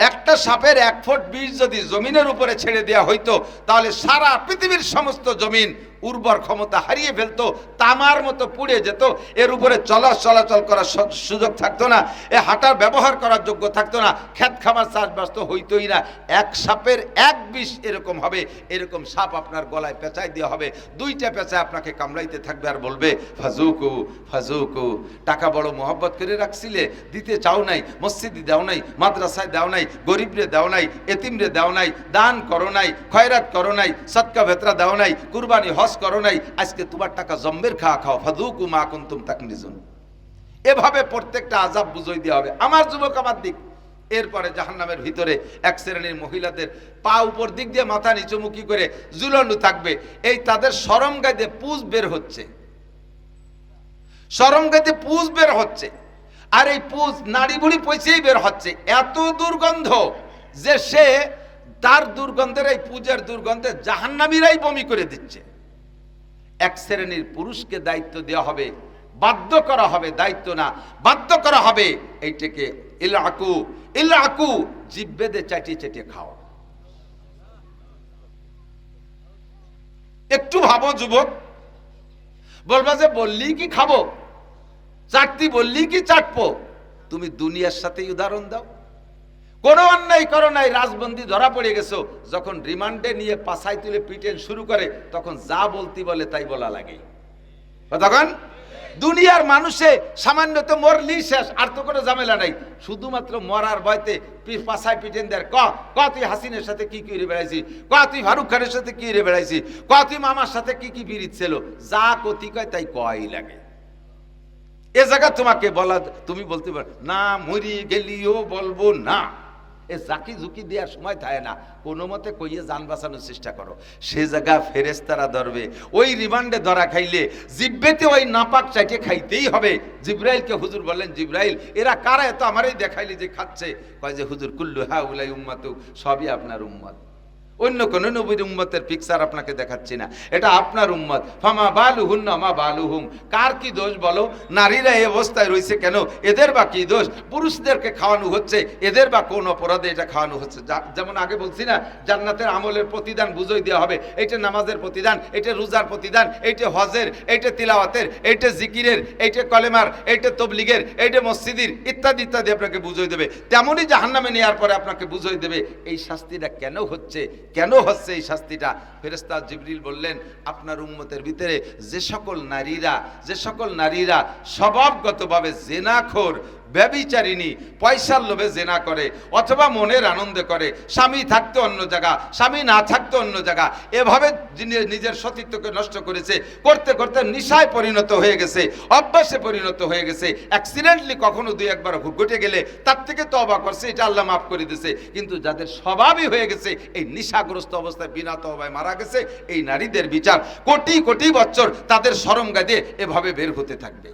একটা সাপের 1 ফুট বিষ যদি জমিনের উপরে ছেড়ে দেওয়া হইতো, তাহলে সারা পৃথিবীর সমস্ত জমিন উর্বর ক্ষমতা হারিয়ে ফেলতো, তামার মতো পুড়ে যেত। এর উপরে চলাচল করার সুযোগ থাকতো না, এ হাঁটার ব্যবহার করার যোগ্য থাকতো না, ক্ষেত খামার চাষবাস তো হইতোই না। এক সাপের 1 বিষ এরকম হবে, এরকম সাপ আপনার গলায় পেঁচাই দেওয়া হবে, 2টা পেঁচায় আপনাকে কামড়াইতে থাকবে, আর বলবে ফাযুকু ফাযুকু। টাকা বড় মোহাব্বত করে রাখছিলে, দিতে চাও নাই, মসজিদে দাও নাই, মাদ্রাসায় দাও নাই, গরিবরে দাও নাই, এতিমরে দাও নাই, দান করো নাই, খয়রাত করো নাই, সদকা ভেতরা দাও নাই, কুরবানি হজ হজ করো নাই, আজকে তোমার টাকা জম্মের খাওয়া খাও, ফাযুকু মা কুনতুম তাকনিজুন। এভাবে প্রত্যেকটা আযাব বুঝাই দেওয়া হবে। আমার যুবক আমার দিক। এরপরে জাহান্নামের ভিতরে এক শ্রেণীর মহিলাদের পা উপর দিক দিয়ে মাথা নিচুমুখী করে ঝুলানো থাকবে। এই তাদের শরম গাইতে পুজ বের হচ্ছে, শরম গাইতে পুজ বের হচ্ছে। আর এই পুজ নাড়ি বুড়ি পয়সেই বের হচ্ছে। এত দুর্গন্ধ যে সে তার দুর্গন্ধের, এই পূজার দুর্গন্ধে জাহান্নামীরাই বমি করে দিচ্ছে। এক শ্রেণীর পুরুষকে দায়িত্ব দেওয়া হবে, বাধ্য করা হবে, দায়িত্ব না বাধ্য করা হবে, এইটাকে ইলাকু ইলাকু জিব্বেদে চাটিয়ে চাটিয়ে খাও। একটু ভাবো যুবক, বলবা যে বললি কি খাবো, চাটতি বললি কি চাটবো। তুমি দুনিয়ার সাথেই উদাহরণ দাও। কোনো অন্যায় করো নাই, রাজবন্দি ধরা পড়ে গেছো, যখন রিমান্ডে নিয়ে পাছায় তুলে পিটেন শুরু করে, তখন যা বলতে বলে তাই বলা লাগে। তখন দুনিয়ার মানুষে সামান্য তো মরলি শেষ, আর তো কোনো ঝামেলা নাই। শুধুমাত্র মরার ভয়তে পাছায় পিটেন দেয়। ক তুই হাসিনের সাথে কি কি রে বেড়াইছি, ক তুই ফারুক খানের সাথে কি রে বেড়াইছি, ক তুই মামার সাথে কি কি বিরিত ছিল, যা কতি কয় তাই কয় লাগে। এ জায়গা তোমাকে বলা, তুমি বলতে পারো না মরি গেলিও বলবো না। এ জাকি ঝুঁকি দেওয়ার সময় থাকে না, কোনো মতে কইয়ে যান বাঁচানোর চেষ্টা করো। সে জায়গা ফেরেশতারা ধরবে। ওই রিমান্ডে ধরা খাইলে জিব্বেতে ওই নাপাক চাইতে খাইতেই হবে। জিব্রাইলকে হুজুর বললেন, জিব্রাইল এরা কারা, এত আমারই দেখাইলি যে খাচ্ছে। কয় যে হুজুর কুল্লু হাউলাই উম্মাতুক, সবই আপনার উম্মত। অন্য কোন নবীর উম্মতের পিকচার আপনাকে দেখাচ্ছি না, এটা আপনার উম্মত। ফামা বালুহুন্না মা বালুহুম, কার কি দোষ বলো? নারীরা এই অবস্থায় রয়েছে কেন, এদের বা কি দোষ? পুরুষদেরকে খাওয়ানো হচ্ছে, এদের বা কোন অপরাধে এটা খাওয়ানো হচ্ছে? যেমন আগে বলছি না, জান্নাতের আমলের প্রতিদান বুঝাই দেওয়া হবে। এইটা নামাজের প্রতিদান, এইটা রোজার প্রতিদান, এইটা হজের, এইটা তিলাওয়াতের, এইটা জিকিরের, এইটা কলেমার, এইটা তবলিগের, এইটা মসজিদের, ইত্যাদি ইত্যাদি আপনাকে বুঝাই দেবে। তেমনই জাহান্নামে নেওয়ার পরে আপনাকে বুঝাই দেবে এই শাস্তিটা কেন হচ্ছে, কেন হচ্ছে এই শাস্তিটা। ফেরেশতা জিবরিল বললেন, আপনার উম্মতের ভিতরে যে সকল নারীরা স্বভাবগতভাবে জিনাখোর, ব্যভিচারিণী, পয়সার লোভে জেনা করে অথবা মনের আনন্দে করে, স্বামী থাকতে অন্য জায়গা, স্বামী না থাকতে অন্য জায়গা, এভাবে নিজের সতীত্বকে নষ্ট করেছে, করতে করতে নিশায় পরিণত হয়ে গেছে, অভ্যাসে পরিণত হয়ে গেছে। অ্যাক্সিডেন্টলি কখনো দুই একবার ঘটে গেলে তার থেকে তওবা করছে, এটা আল্লাহ মাফ করে দিয়েছে। কিন্তু যাদের স্বভাবই হয়ে গেছে এই নিশাগ্রস্ত অবস্থায় বিনা তওবায় মারা গেছে, এই নারীদের বিচার কোটি কোটি বছর তাদের শরম গায়ে এভাবে বের হতে থাকবে।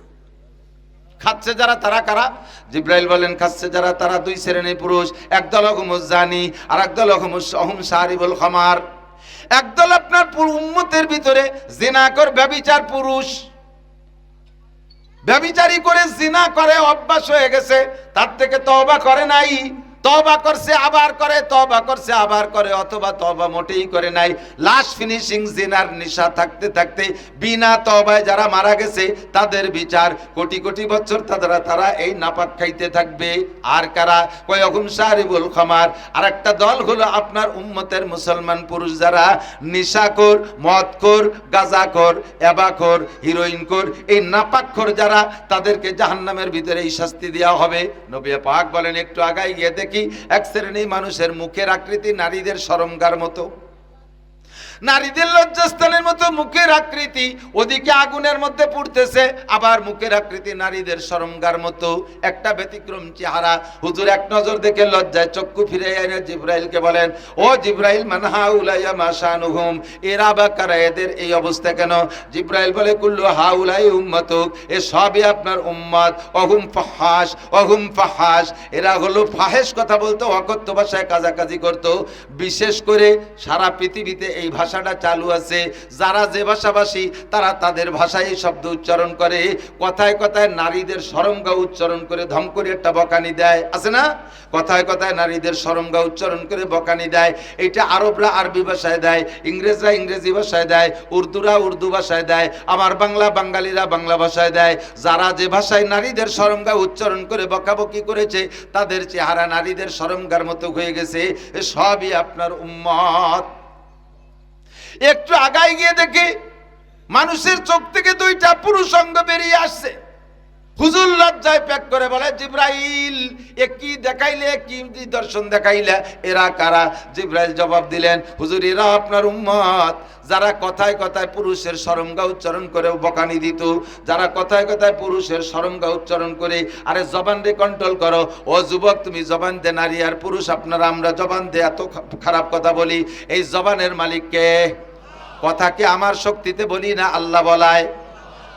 খাচ্ছে যারা, তারা কারা? জিব্রাইল বলেন, খাচ্ছে যারা তারা দুই শ্রেণীর পুরুষ। একদল হুমুজ জানি আর একদল হুম সারিবুল খামার। একদল আপনার উম্মতের ভিতরে জিনাকর ব্যভিচার পুরুষ, ব্যভিচারী করে জিনা করে অভ্যাস হয়ে গেছে, তার থেকে তওবা করে নাই, তওবা করছে আবার করে, তওবা করছে আবার করে, অথবা তওবা মোটেই করে নাই। লাস্ট ফিনিশিং জিনার নেশা থাকতে থাকতে বিনা তওবায় যারা মারা গেছে তাদের বিচার কোটি কোটি বছর তারা এই নাপাক খাইতে থাকবে। আর কারা? কয়হুম সারিবুল খামার। আর একটা দল হলো আপনার উম্মতের মুসলমান পুরুষ যারা নেশাখোর, মদখোর, গাঁজাখোর, এবাখোর, হিরোইনখোর, এই নাপাকখোর যারা, তাদেরকে জাহান্নামের ভিতরে এই শাস্তি দেওয়া হবে। নবী পাক বলেন, একটু আগাই গিয়ে দেখি এক শ্রেণী মানুষের মুখের আকৃতি নারীদের শরমগার মতো, নারীদের লজ্জাস্থানের মতো মুখের আকৃতি, ওদিকে আগুনের মধ্যে পুড়তেছে, আবার মুখের আকৃতি নারীদের শরমগার মতো। একটা ব্যতিক্রম চেহারা। হুজুর এক নজর দেখে লজ্জায় চক্ষু ফিরে এনে জিব্রাইলকে বলেন, ও জিব্রাইল, মান হাউলাইয়া মা শানুহুম, এরা বা কারা, এদের এই অবস্থা কেন? জিব্রাইল বলে, কুল্লু হাউলাই উম্মাতুক, এ সবই আপনার উম্মত। অহুম ফাহাশ, অহুম ফাহাশ, এরা হলো ফাহেশ কথা বলতো, অকথ্য ভাষায় কাজাকাজি করতো। বিশেষ করে সারা পৃথিবীতে এই ভাষাটা চালু আছে, যারা যে ভাষাভাষী তারা তাদের ভাষায় শব্দ উচ্চারণ করে, কথায় কথায় নারীদের শরমগা উচ্চারণ করে ধম করে একটা বকানি দেয়, আছে না? কথায় কথায় নারীদের শরমগা উচ্চারণ করে বকানি দেয়। এটা আরবরা আরবি ভাষায় দেয়, ইংরেজরা ইংরেজি ভাষায় দেয়, উর্দুরা উর্দু ভাষায় দেয়, আমার বাঙালিরা বাংলা ভাষায় দেয়। যারা যে ভাষায় নারীদের শরমগা উচ্চারণ করে বকাবকি করেছে, তাদের চেহারা নারীদের শরমগার মতো হয়ে গেছে। সবই আপনার উম্মত। একটু আগায় গিয়ে দেখি মানুষের চোখ থেকে দুইটা পুরুষ অঙ্গ বেরিয়ে আসছে। হুজুর লজ্জায় প্যাক করে বলে, জিব্রাইল এ কি দেখাইলে, কি দর্শন দেখাইলে, এরা কারা? জিব্রাইল জবাব দিলেন, হুজুর এরা আপনার উম্মত, যারা কথায় কথায় পুরুষের শরমগা উচ্চারণ করে বকানি দিত, যারা কথায় কথায় পুরুষের শরমগা উচ্চারণ করে, আরে জবান রে কন্ট্রোল করো, ও যুবক তুমি জবান দে, নারী আর পুরুষ আপনারা আমরা জবান দে এত খারাপ কথা বলি, এই জবানের মালিককে? কথা কি আমার শক্তিতে বলি না আল্লাহ বলায়?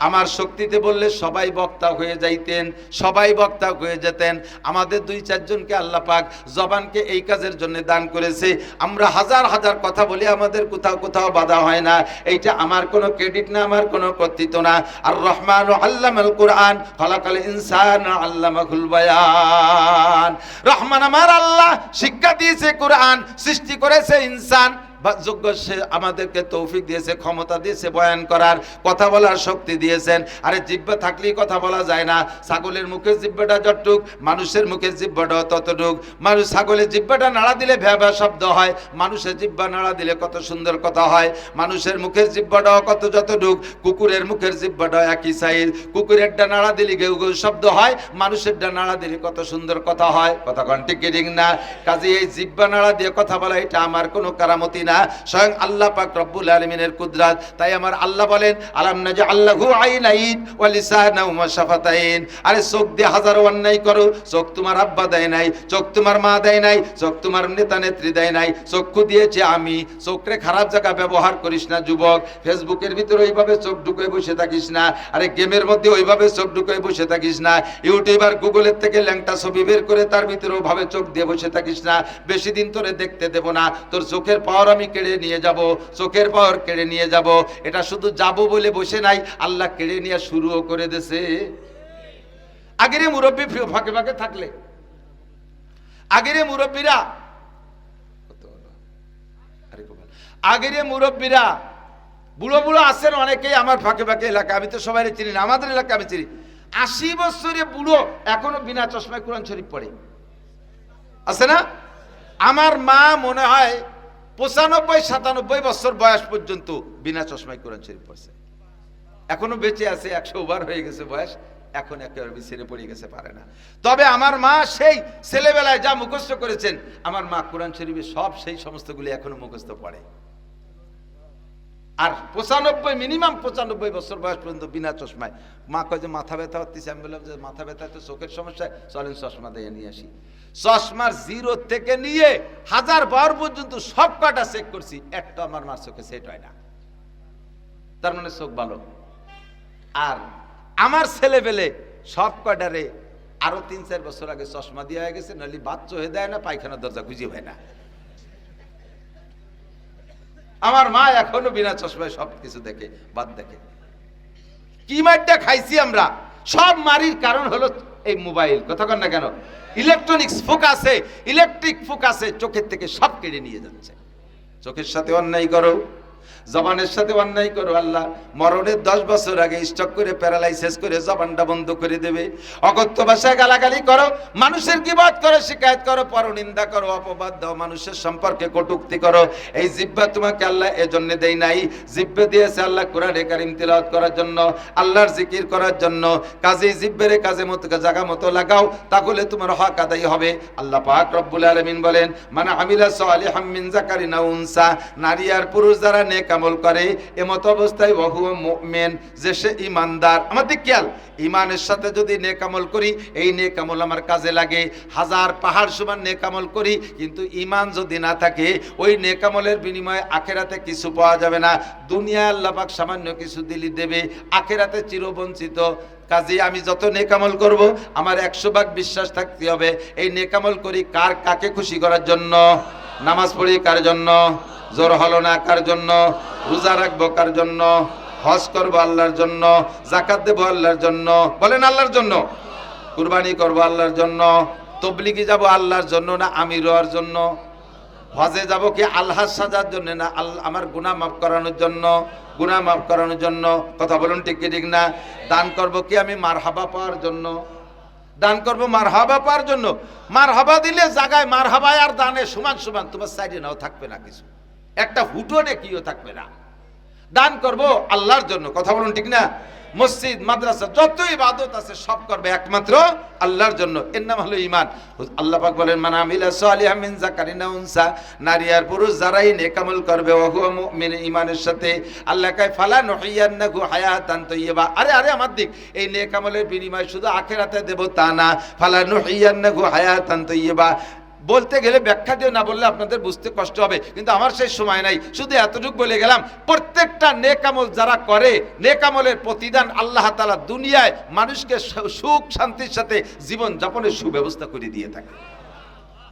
আমার শক্তিতে বললে সবাই বক্তা হয়ে যাইতেন, সবাই বক্তা হয়ে যেতেন। আমাদের 2-4 জনকে আল্লাহ পাক জবানকে এই কাজের জন্য দান করেছে। আমরা হাজার হাজার কথা বলি, আমাদের কোথাও কোথাও বাধা হয় না। এইটা আমার কোনো ক্রেডিট না, আমার কোনো কর্তৃত্ব না। আর রহমান আল্লামাল কোরআন খলাকাল ইনসান আল্লামাহুল বায়ান। রহমান আমার আল্লাহ শিক্ষা দিয়েছে, কোরআন সৃষ্টি করেছে ইনসান, যোগ্য সে আমাদেরকে তৌফিক দিয়েছে, ক্ষমতা দিয়েছে বয়ান করার, কথা বলার শক্তি দিয়েছেন। আরে জিহ্বা থাকলেই কথা বলা যায় না। ছাগলের মুখের জিহ্বাটা যতটুক, মানুষের মুখের জিহ্বাটাও ততটুক। মানুষ ছাগলের জিহ্বাটা নাড়া দিলে ভ্যা ভ্যা শব্দ হয়, মানুষের জিহ্বা নাড়া দিলে কত সুন্দর কথা হয়। মানুষের মুখের জিহ্বাটাও কত যতটুক, কুকুরের মুখের জিহ্বাটাও একই সাইজ। কুকুরেরটা নাড়া দিলে গেউ গেউ শব্দ হয়, মানুষেরটা নাড়া দিলে কত সুন্দর কথা হয়। কথা কন ঠিক ঠিক না? কাজে এই জিহ্বা নাড়া দিয়ে কথা বলা এটা আমার কোনো কারামতি না, স্বয়ং আল্লাহ পাক রব্বুল আলামিনের কুদরত। তাই আমার আল্লাহ বলেন, আলাম নাজআল্লাহু আইনাইন ওয়া লিসানাও ওয়া শাফাতাইন। আরে চোখ দিয়ে হাজারো অন্যায় করো, চোখ তোমার আব্বা দেয় নাই, চোখ তোমার মা দেয় নাই, চোখ তোমার নেতা নেত্রী দেয় নাই, চক্ষু দিয়েছে আমি। চোখরে খারাপ জায়গা ব্যবহার করিস না যুবক। ফেসবুকের ভিতরে ওইভাবে চোখ ঢুকে বসে থাকিস না, আরে গেমের মধ্যে ওইভাবে চোখ ঢুকে বসে থাকিস না। ইউটিউবার গুগলের থেকে ল্যাংটা ছবি বের করে তার ভিতরে ওইভাবে চোখ দিয়ে বসে থাকিস না। বেশি দিন তোরে দেখতে দেব না, তোর চোখের পাওয়ার আমি কেড়ে নিয়ে যাব, চোখের পাওয়ার কেড়ে নিয়ে যাব। এটা শুধু যাব বলে বসে নাই, আল্লাহ কেড়ে নিয়ে শুরুও করে দেছে। আগের মুরব্বী ফাঁকে ফাঁকে থাকলে, আগের মুরব্বীরা, আগের মুরব্বীরা বুড়ো বুড়ো আছেন অনেকেই আমার ফাঁকে ফাঁকে এলাকা, আমি তো সবাই চিনি না, আমাদের এলাকা আমি চিনি। 80 বছরের বুড়ো এখনো বিনা চশমায় কোরআন শরীফ পড়ে, আছে না? আমার মা মনে হয় 95-97 বছর বয়স পর্যন্ত বিনা চশমায় কোরআন শরীফ পড়ছে, এখনো বেঁচে আছে। 100 ওভার হয়ে গেছে বয়স, এখন একেবারে বিছানে পড়ে গেছে, পারে না। তবে আমার মা সেই ছেলেবেলায় যা মুখস্থ করেছেন, আমার মা কোরআন শরীফে সব সেই সমস্তগুলি এখনো মুখস্থ পড়ে। আর 95 মিনিমাম 95 বছর বয়স পর্যন্ত বিনা চশমায়। মা কয় যে মাথা ব্যথা হচ্ছে, আমি বললাম যে মাথা ব্যথা তো চোখের সমস্যা, চলেন চশমা দিয়ে নিয়ে আসি। চশমার 0 থেকে নিয়ে 1000 বার পর্যন্ত সব কটা চেক করছি, একটা আমার মার চোখে সেট হয় না। তার মানে চোখ ভালো। আর আমার ছেলেবেলে সব কটারে আরো 3-4 বছর আগে চশমা দিয়ে হয়ে গেছে, নাহলে বাচ্চা হয়ে দেয় না, পায়খানার দরজা খুঁজে হয় না। আমার মা এখনো বিনা চশমায় সব কিছু দেখে, বাদ দেখে। কি মারটা খাইছি আমরা, সব মারির কারণ হলো এই মোবাইল। কথা কন না কেন? ইলেকট্রনিক্স ফোকাসে, ইলেকট্রিক ফোকাসে চোখের থেকে সব কেড়ে নিয়ে যাচ্ছে। চোখের সাথে অন্যায় করো, জবানের সাথে অন্যায় করো, আল্লাহ মরণের 10 বছর আগে স্ট্রোক করে প্যারালাইসিস করে জবানটা বন্ধ করে দেবে। অকথ্য ভাষায় গালাগালি করো, মানুষের গীবত করো, শিকায়ত করো, পরনিন্দা করো, অপবাদ দাও, মানুষের সম্পর্কে কটূক্তি করো। এই জিহ্বা তোমাকে আল্লাহ এজন্য দেই নাই, জিহ্বা দিয়েছে আল্লাহ কোরআনে কারীম তিলাওয়াত করার জন্য, আল্লাহর জিকির করার জন্য। কাজেই জিহ্বারে কাজে মতো জায়গা মতো লাগাও, তাহলে তোমার হক আদায় হবে। আল্লাহ পাক রব্বুল আলামিন বলেন, মান আমিলা সালিহাম মিন যাকারিন আও উনসা, নারী আর পুরুষ যারা নেক আমল করে, এমত অবস্থায় ওয়া হুয়া মুমিন, যে সে ঈমানদার। আমাদের খেয়াল, ঈমানের সাথে যদি নেক আমল করি, এই নেক আমল আমার কাজে লাগে। 1000 পাহাড় সমান নেক আমল করি, কিন্তু ঈমান যদি না থাকে, ওই নেক আমলের বিনিময়ে আখিরাতে কিছু পাওয়া যাবে না। দুনিয়ায় আল্লাহ পাক সামান্য কিছু দিলি দেবে, আখিরাতে চিরবঞ্চিত। কাজে আমি যত নেক আমল করব, আমার 100 ভাগ বিশ্বাস থাকতে হবে এই নেক আমল করি কার, কাকে খুশি করার জন্য। নামাজ পড়ি কার জন্য? জোর হলো না কার জন্য? রোজা রাখবো কার জন্য? হজ করবো আল্লাহর জন্য। যাকাত দেবো আল্লাহর জন্য, বলেন আল্লাহর জন্য। কুরবানি করবো আল্লাহর জন্য। তবলিগে যাব আল্লাহর জন্য না আমির হওয়ার জন্য? হজে যাব কি আল্লাহর সাজার জন্য না আমার গুনাহ মাফ করানোর জন্য? গুনাহ মাফ করানোর জন্য। কথা বলুন ঠিক কি ঠিক না? দান করব কি আমি মারহাবা পাওয়ার জন্য? দান করবো মারহাবা পাওয়ার জন্য। মারহাবা দিলে জায়গায় মারহাবায় আর দানে সমান সমান, তোমার সাইডে নাও থাকবে না কিছু, একটা হুটো কিও থাকবে না। দান করব আল্লাহর জন্য। কথা বলুন ঠিক না? মসজিদ মাদ্রাসা যত ইবাদত আছে সব করবে একমাত্র আল্লাহর জন্য। এর নাম হলো ঈমান। আল্লাহ পাক বলেন, মান আমিলা সালিহাম মিন যাকারিন আও উনসা, নারী আর পুরুষ যারাই নেক আমল করবে, ওয়া হুয়া মুমিন, ঈমানের সাথে, আল্লাহ কয় ফালা নুহিয়ান্নাহু হায়াতান তাইয়্যিবা। আরে আমার দিক, এই নেক আমলের বিনিময় শুধু আখিরাতে দেব তা না, ফালা নুহিয়ান্নাহু হায়াতান তাইয়্যিবা বলতে গেলে ব্যাখ্যা দিয়ে না বললে আপনাদের বুঝতে কষ্ট হবে, কিন্তু আমার সেই সময় নাই, শুধু এতটুকু বলে গেলাম, প্রত্যেকটা নেক আমল যারা করে, নেক আমলের প্রতিদান আল্লাহ তাআলা দুনিয়ায় মানুষকে সুখ শান্তির সাথে জীবন যাপনের সুব্যবস্থা করে দিয়ে থাকে,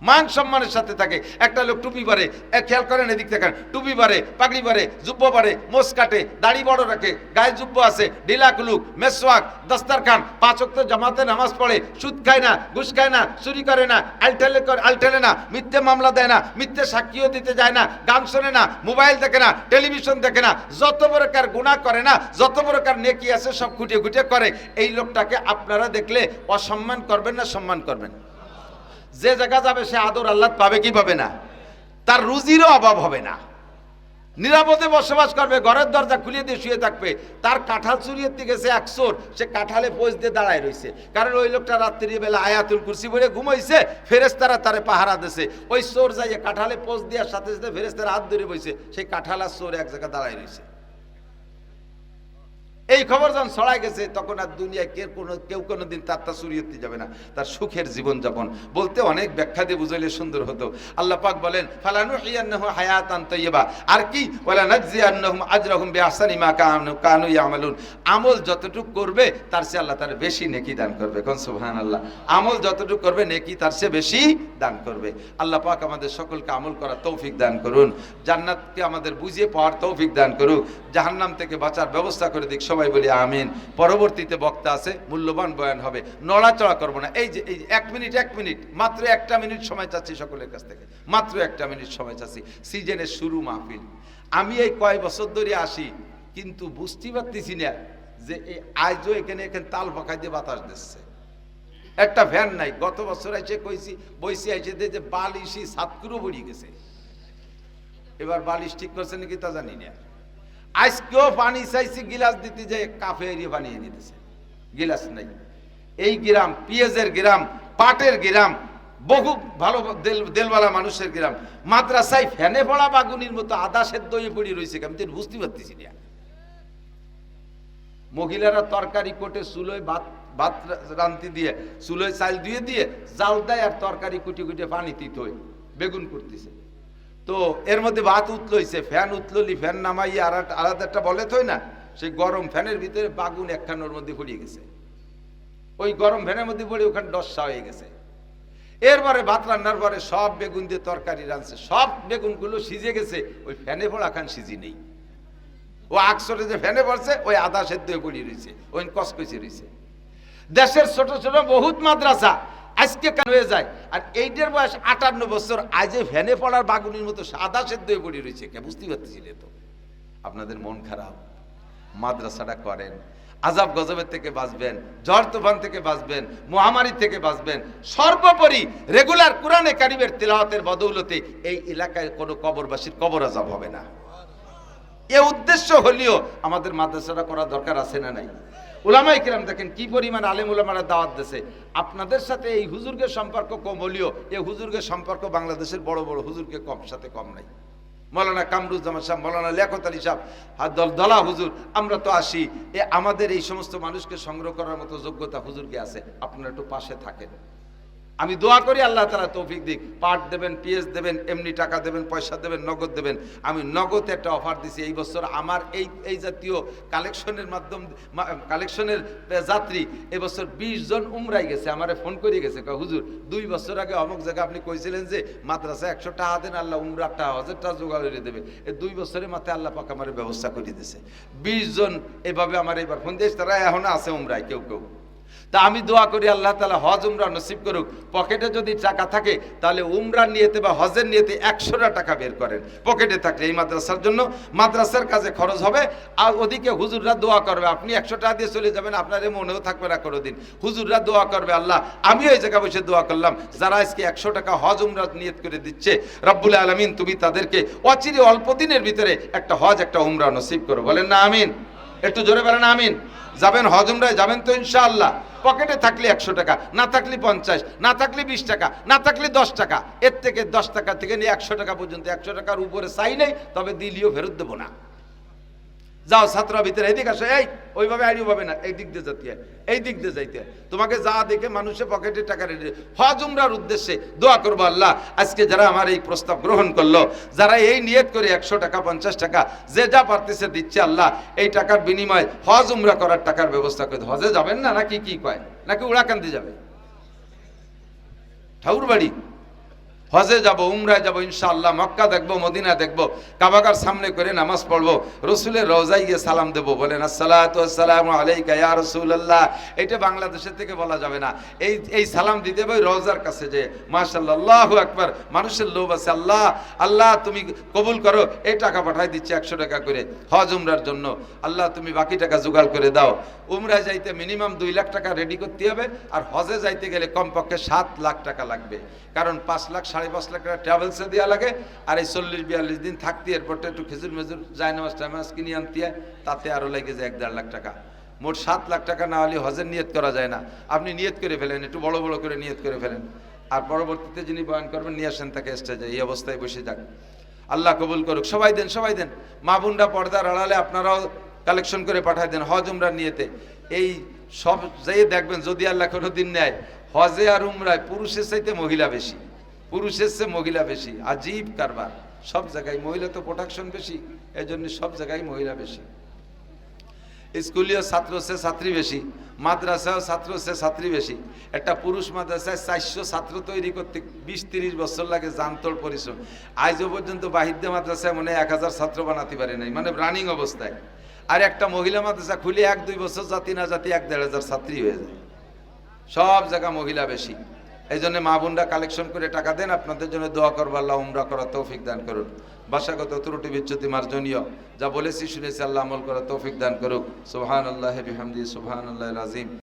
মান সম্মানের সাথে থাকে। একটা লোক টুপি পরে, খেয়াল করেন এদিক দেখেন, টুপি পরে, পাগড়ি পরে, জুব্বো পরে, মোস কাটে, দাড়ি বড় রাখে, গায়ে জুব্বো আছে, ঢিলা কুলুক, মেসওয়াক, দস্তারখান, 5 ওয়াক্ত জামাতে নামাজ পড়ে, সুদ খায় না, ঘুষ খায় না, চুরি করে না, আলটেলে না, মিথ্যে মামলা দেয় না, মিথ্যে সাক্ষীও দিতে যায় না, গান শোনে না, মোবাইল দেখে না, টেলিভিশন দেখে না, যত প্রকার গুনাহ করে না, যত প্রকার নেকি আছে সব খুঁটিয়ে খুঁটিয়ে করে। এই লোকটাকে আপনারা দেখলে অসম্মান করবেন না সম্মান করবেন? যে জায়গা যাবে সে আদর আল্লাহ পাবে কি পাবে না? তার রুজিরও অভাব হবে না, নিরাপদে বসবাস করবে, ঘরের দরজা খুলে দিয়ে শুয়ে থাকবে। তার কাঁঠাল চুরিয়ে গেছে এক চোর, সে কাঁঠালে পোজ দিয়ে দাঁড়ায় রয়েছে, কারণ ওই লোকটা রাত্রিবেলা আয়াতুল কুরসি পড়ে ঘুমাইছে, ফেরেশতারা তারে পাহারা দিছে। ওই চোর যাইয়ে কাঁঠালে পোজ দেওয়ার সাথে সাথে ফেরেশতারা হাত ধরে বইছে, সেই কাঁঠাল আর চোর এক জায়গায় দাঁড়ায় রয়েছে। এই খবর যখন ছড়াই গেছে, তখন আর দুনিয়ায় কেউ কোনোদিন তার চুরিয়তে যাবে না, তার সুখের জীবনযাপন। বলতে অনেক ব্যাখ্যা দিয়ে বুঝাইলে সুন্দর হতো। আল্লাহ পাক বলেন, ফালানুহিয়ান্নাহু হায়াতান তাইয়্যিবা, আর কি, ওয়ালা নাজজিয়ান্নাহুম আজরাহুম বিআহসানি মা কানু ইয়ামালুন। আমল যতটুকু করবে তার চেয়ে আল্লাহ তার বেশি নেকি দান করবে। কোন সুবহানাল্লাহ। আমল যতটুকু করবে নেকি তার চেয়ে বেশি দান করবে। আল্লাহ পাক আমাদের সকলকে আমল করার তৌফিক দান করুন, জান্নাতকে আমাদের বুঝিয়ে পাওয়ার তৌফিক দান করুক, জাহান্নাম থেকে বাঁচার ব্যবস্থা করে দিক। সবাই বলি আমিন। পরবর্তীতে বক্তা আছে, মূল্যবান বয়ান হবে, নড়াচড়া করবো না। এই যে 1 মিনিট, মাত্র 1টা মিনিট সময় চাচ্ছি সকলের কাছ থেকে, মাত্র 1টা মিনিট সময় চাচ্ছি। সিজনের শুরু মাহফিল, আমি এই কয় বছর ধরে আসি, কিন্তু বুঝতে পারতেছি না যে এই আজও এখানে তাল পাখাই দিয়ে বাতাস দিচ্ছে, একটা ফ্যান নাই। গত বছর এসে কইছি বইসি আইসে যে বালিশি সাতকুরো পড়ে গেছে, এবার বালিশ ঠিক করছে নাকি তা জানি না। আজকেও পানি চাইছি, গিলাস দিতে যে কাফে এরিয়ে বানিয়ে দিতেছে, গিলাস নাই। এই গ্রাম পেঁয়াজের গ্রাম, পাটের গ্রাম, বহু ভালো দেলওয়ালা মানুষের গ্রাম, মাদ্রাসায় ফ্যানে পড়া বাগুনির মতো আদা সেদ্ধ হয়ে পড়ে রয়েছে, আমি তো বুঝতে পারতেছি না। মহিলারা তরকারি কোটে চুলোয় ভাত রান্তি দিয়ে, চুলোয় চাল দিয়ে দিয়ে জাল দেয়, আর তরকারি কুটি কুটে পানি তিতই বেগুন করতেছে। তো এর মধ্যে ভাত উতলইছে, ফ্যান উতললি, ফ্যান নামাইয়ে আর আলাদা একটা বলে থই না, সেই গরম ফ্যানের ভিতরে বাগুন একখানোর মধ্যে পড়িয়ে গেছে, ওই গরম ফ্যানের মধ্যে পড়ে ওখানে ডসা হয়ে গেছে। এরপরে ভাত রান্নার পরে সব বেগুন দিয়ে তরকারি রাঁধছে, সব বেগুনগুলো সিজে গেছে, ওই ফ্যানে পড়া খান সিজি নেই। ও আকসরে যে ফ্যানে পড়ছে ওই আদা সেদ্ধ হয়ে পড়িয়ে রয়েছে, ওই কসকসে রয়েছে। দেশের ছোট ছোট বহুত মাদ্রাসা আজকে কেন হয়ে যায়, আর এইটার বয়স 58 বছর, আজে ভ্যানে পড়ার বাগুনির মতো সাদা সেদ্ধ হয়ে পড়ে রয়েছে। কে বুঝতে পারতেছিলেন? তো আপনাদের মন খারাপ, মাদ্রাসাটা করেন, আজাব গজবের থেকে বাঁচবেন, ঝড় তুফান থেকে বাঁচবেন, মহামারী থেকে বাঁচবেন। সর্বোপরি রেগুলার কোরআনে কারিমের তিলাওয়াতের বদৌলতে এই এলাকায় কোনো কবরবাসীর কবর আজাব হবে না। এ উদ্দেশ্য হলেও আমাদের মাদ্রাসাটা করা দরকার আছে না নাই? উলামায়ে কিরাম দেখেন কি পরিমাণ আলেম উলামারা দাওয়াত দিয়েছে। আপনাদের সাথে এই হুজুরদের সম্পর্ক কম হলেও এই হুজুরদের সম্পর্ক বাংলাদেশের বড় বড় হুজুরকে সাথে কম নাই। মৌলানা কামরুজ্জামান সাহেব, মৌলানা লিয়াকত আলী সাহেব, দলা হুজুর, আমরা তো আসি, আমাদের এই সমস্ত মানুষকে সংগ্রহ করার মতো যোগ্যতা হুজুরকে আছে। আপনারা একটু পাশে থাকেন, আমি দোয়া করি আল্লাহ তাআলা তৌফিক দিক। পাট দেবেন, পিএস দেবেন, এমনি টাকা দেবেন, পয়সা দেবেন, নগদ দেবেন। আমি নগদ একটা অফার দিছি এই বছর। আমার এই জাতীয় কালেকশনের যাত্রী এবছর 20 জন উমরাই গেছে, আমারে ফোন করে গেছে, হুজুর 2 বছর আগে অমুক জায়গায় আপনি কইছিলেন যে মাদ্রাসা 100 টাকা দেন, আল্লাহ উমরার টাকা 1000 টাকা জোগাড় করে দেবে। এই 2 বছরের মাথায় আল্লাহ পাক আমার ব্যবস্থা করে দিয়েছে। 20 জন এভাবে আমার এবার ফোন দিয়েছে, তারা এখনো আছে উমরায় কেউ কেউ। তা আমি দোয়া করি আল্লাহ তাআলা হজ উমরা নসিব করুক। পকেটে যদি টাকা থাকে তাহলে উমরার নিয়তে বা হজের নিয়তে 100টা টাকা বের করেন পকেটে থাকলে, এই মাদ্রাসার জন্য, মাদ্রাসার কাজে খরচ হবে। আর ওদিকে হুজুররা দোয়া করবে, আপনি 100 টাকা দিয়ে চলে যাবেন, আপনার মনেও থাকবে না কোনোদিন। হুজুররা দোয়া করবে, আল্লাহ আমিও এই জায়গায় বসে দোয়া করলাম, যারা আজকে 100 টাকা হজ উমরা নিয়ত করে দিচ্ছে, রব্বুল আলামিন তুমি তাদেরকে অচিরে অল্প দিনের ভিতরে একটা হজ একটা উমরা নসিব করো। বলেন না আমিন? একটু জোরে বলেন আমিন। যাবেন হজ উমরায়, যাবেন তো ইনশাআল্লাহ। পকেটে থাকলে 100 টাকা, না থাকলে 50, না থাকলে 20 টাকা, না থাকলে 10 টাকা, এর থেকে 10 টাকা থেকে নিয়ে 100 টাকা পর্যন্ত, 100 টাকার উপরে চাই নেই, তবে দিলিও ফেরত দেবো না। যাও ছাত্ররা ভিতরে, এদিক আসো, এই ওইভাবে আইডিও পাবে না, এই দিক দিয়ে যেতে হয়, এই দিক দিয়ে যাইতে হয়। তোমাকে যা দেখে মানুষের পকেটে টাকা রেডি। হজ উমরার উদ্দেশ্যে দোয়া করবো, আল্লাহ আজকে যারা আমার এই প্রস্তাব গ্রহণ করলো, যারা এই নিয়ত করে 100 টাকা 50 টাকা যে যা পারতেছে দিচ্ছে, আল্লাহ এই টাকার বিনিময়ে হজ উমরা করার টাকার ব্যবস্থা করে। হজে যাবেন না নাকি কি কয়, নাকি উড়াকান্দি যাবে? ঠাকুর বাড়ি হজে যাব, উমরায় যাব ইনশাআল্লাহ, মক্কা দেখবো, মদিনা দেখবো, কাবাগার সামনে করে নামাজ পড়বো, রসুলের রওজায় গিয়ে সালাম দেবো। বলেন আসসালাতু ওয়াসসালামু আলাইকা ইয়া রাসূলুল্লাহ। এটা বাংলাদেশের থেকে বলা যাবে না, এই সালাম দিতে হবে রওজার কাছে যে, মাশাআল্লাহ, আল্লাহু আকবার। মানুষের লোভ আছে, আল্লাহ আল্লাহ তুমি কবুল করো, এই টাকা পাঠাই দিচ্ছে 100 টাকা করে হজ উমরার জন্য, আল্লাহ তুমি বাকি টাকা জোগাড় করে দাও। উমরায় যাইতে মিনিমাম 2 লাখ টাকা রেডি করতে হবে, আর হজে যাইতে গেলে কমপক্ষে 7 লাখ টাকা লাগবে, কারণ 5 লাখ 5.5 লাখ টাকা ট্রাভেলসে দেওয়া লাগে, আর এই 40-42 দিন থাকতে এরপরটা একটু খেজুর মেজুর জায়নামাজ টাইমাজ কিনে আনতে হয়, তাতে আরও লেগে যায় 1-1.5 লাখ টাকা। মোট 7 লাখ টাকা না হলে হজের নিয়ত করা যায় না। আপনি নিয়ত করে ফেলেন, একটু বড় বড় করে নিয়ত করে ফেলেন, আর পরবর্তীতে যিনি বয়ান করবেন নিয়ে আসেন তাকে স্টেজে, এই অবস্থায় বসে যাক। আল্লাহ কবুল করুক। সবাই দেন, সবাই দেন। মা বোনরা পর্দার আড়ালে আপনারাও কালেকশন করে পাঠায় দেন হজ উমরার নিয়তে। এই সব যেয়ে দেখবেন, যদি আল্লাহ কোনো দিন নেয়, হজে আর উমরায় পুরুষের চাইতে মহিলা বেশি, পুরুষের চেয়ে মহিলা বেশি। আজীব কারবার, সব জায়গায় মহিলা তো প্রোটেকশন বেশি, এই জন্য সব জায়গায় মহিলা বেশি। স্কুলীয় ছাত্র সে ছাত্রী বেশি, মাদ্রাসাও ছাত্র সে ছাত্রী বেশি। একটা পুরুষ মাদ্রাসায় 400 ছাত্র তৈরি করতে 20-30 বছর লাগে, জানতোর পরিশ্রম। আজও পর্যন্ত বাহিদ্য মাদ্রাসায় মনে 1000 ছাত্র বানাতে পারে নাই, মানে রানিং অবস্থায়। আর একটা মহিলা মাদ্রাসা খুলে 1-2 বছর জাতি না জাতি 1-1.5 ছাত্রী হয়ে যায়। সব জায়গা মহিলা বেশি। এই জন্য মা বোনরা কালেকশন করে টাকা দেন, আপনাদের জন্য দোয়া করবো, আল্লাহ উমরা করার তৌফিক দান করুন। ভাষাগত ত্রুটি বিচ্যুতি মার্জনীয়, যা বলেছি শুনেছি, আল্লাহ আমল করার তৌফিক দান করুক। সুবহানাল্লাহি বিহামদিহি, সুবহানাল্লাহিল আযীম।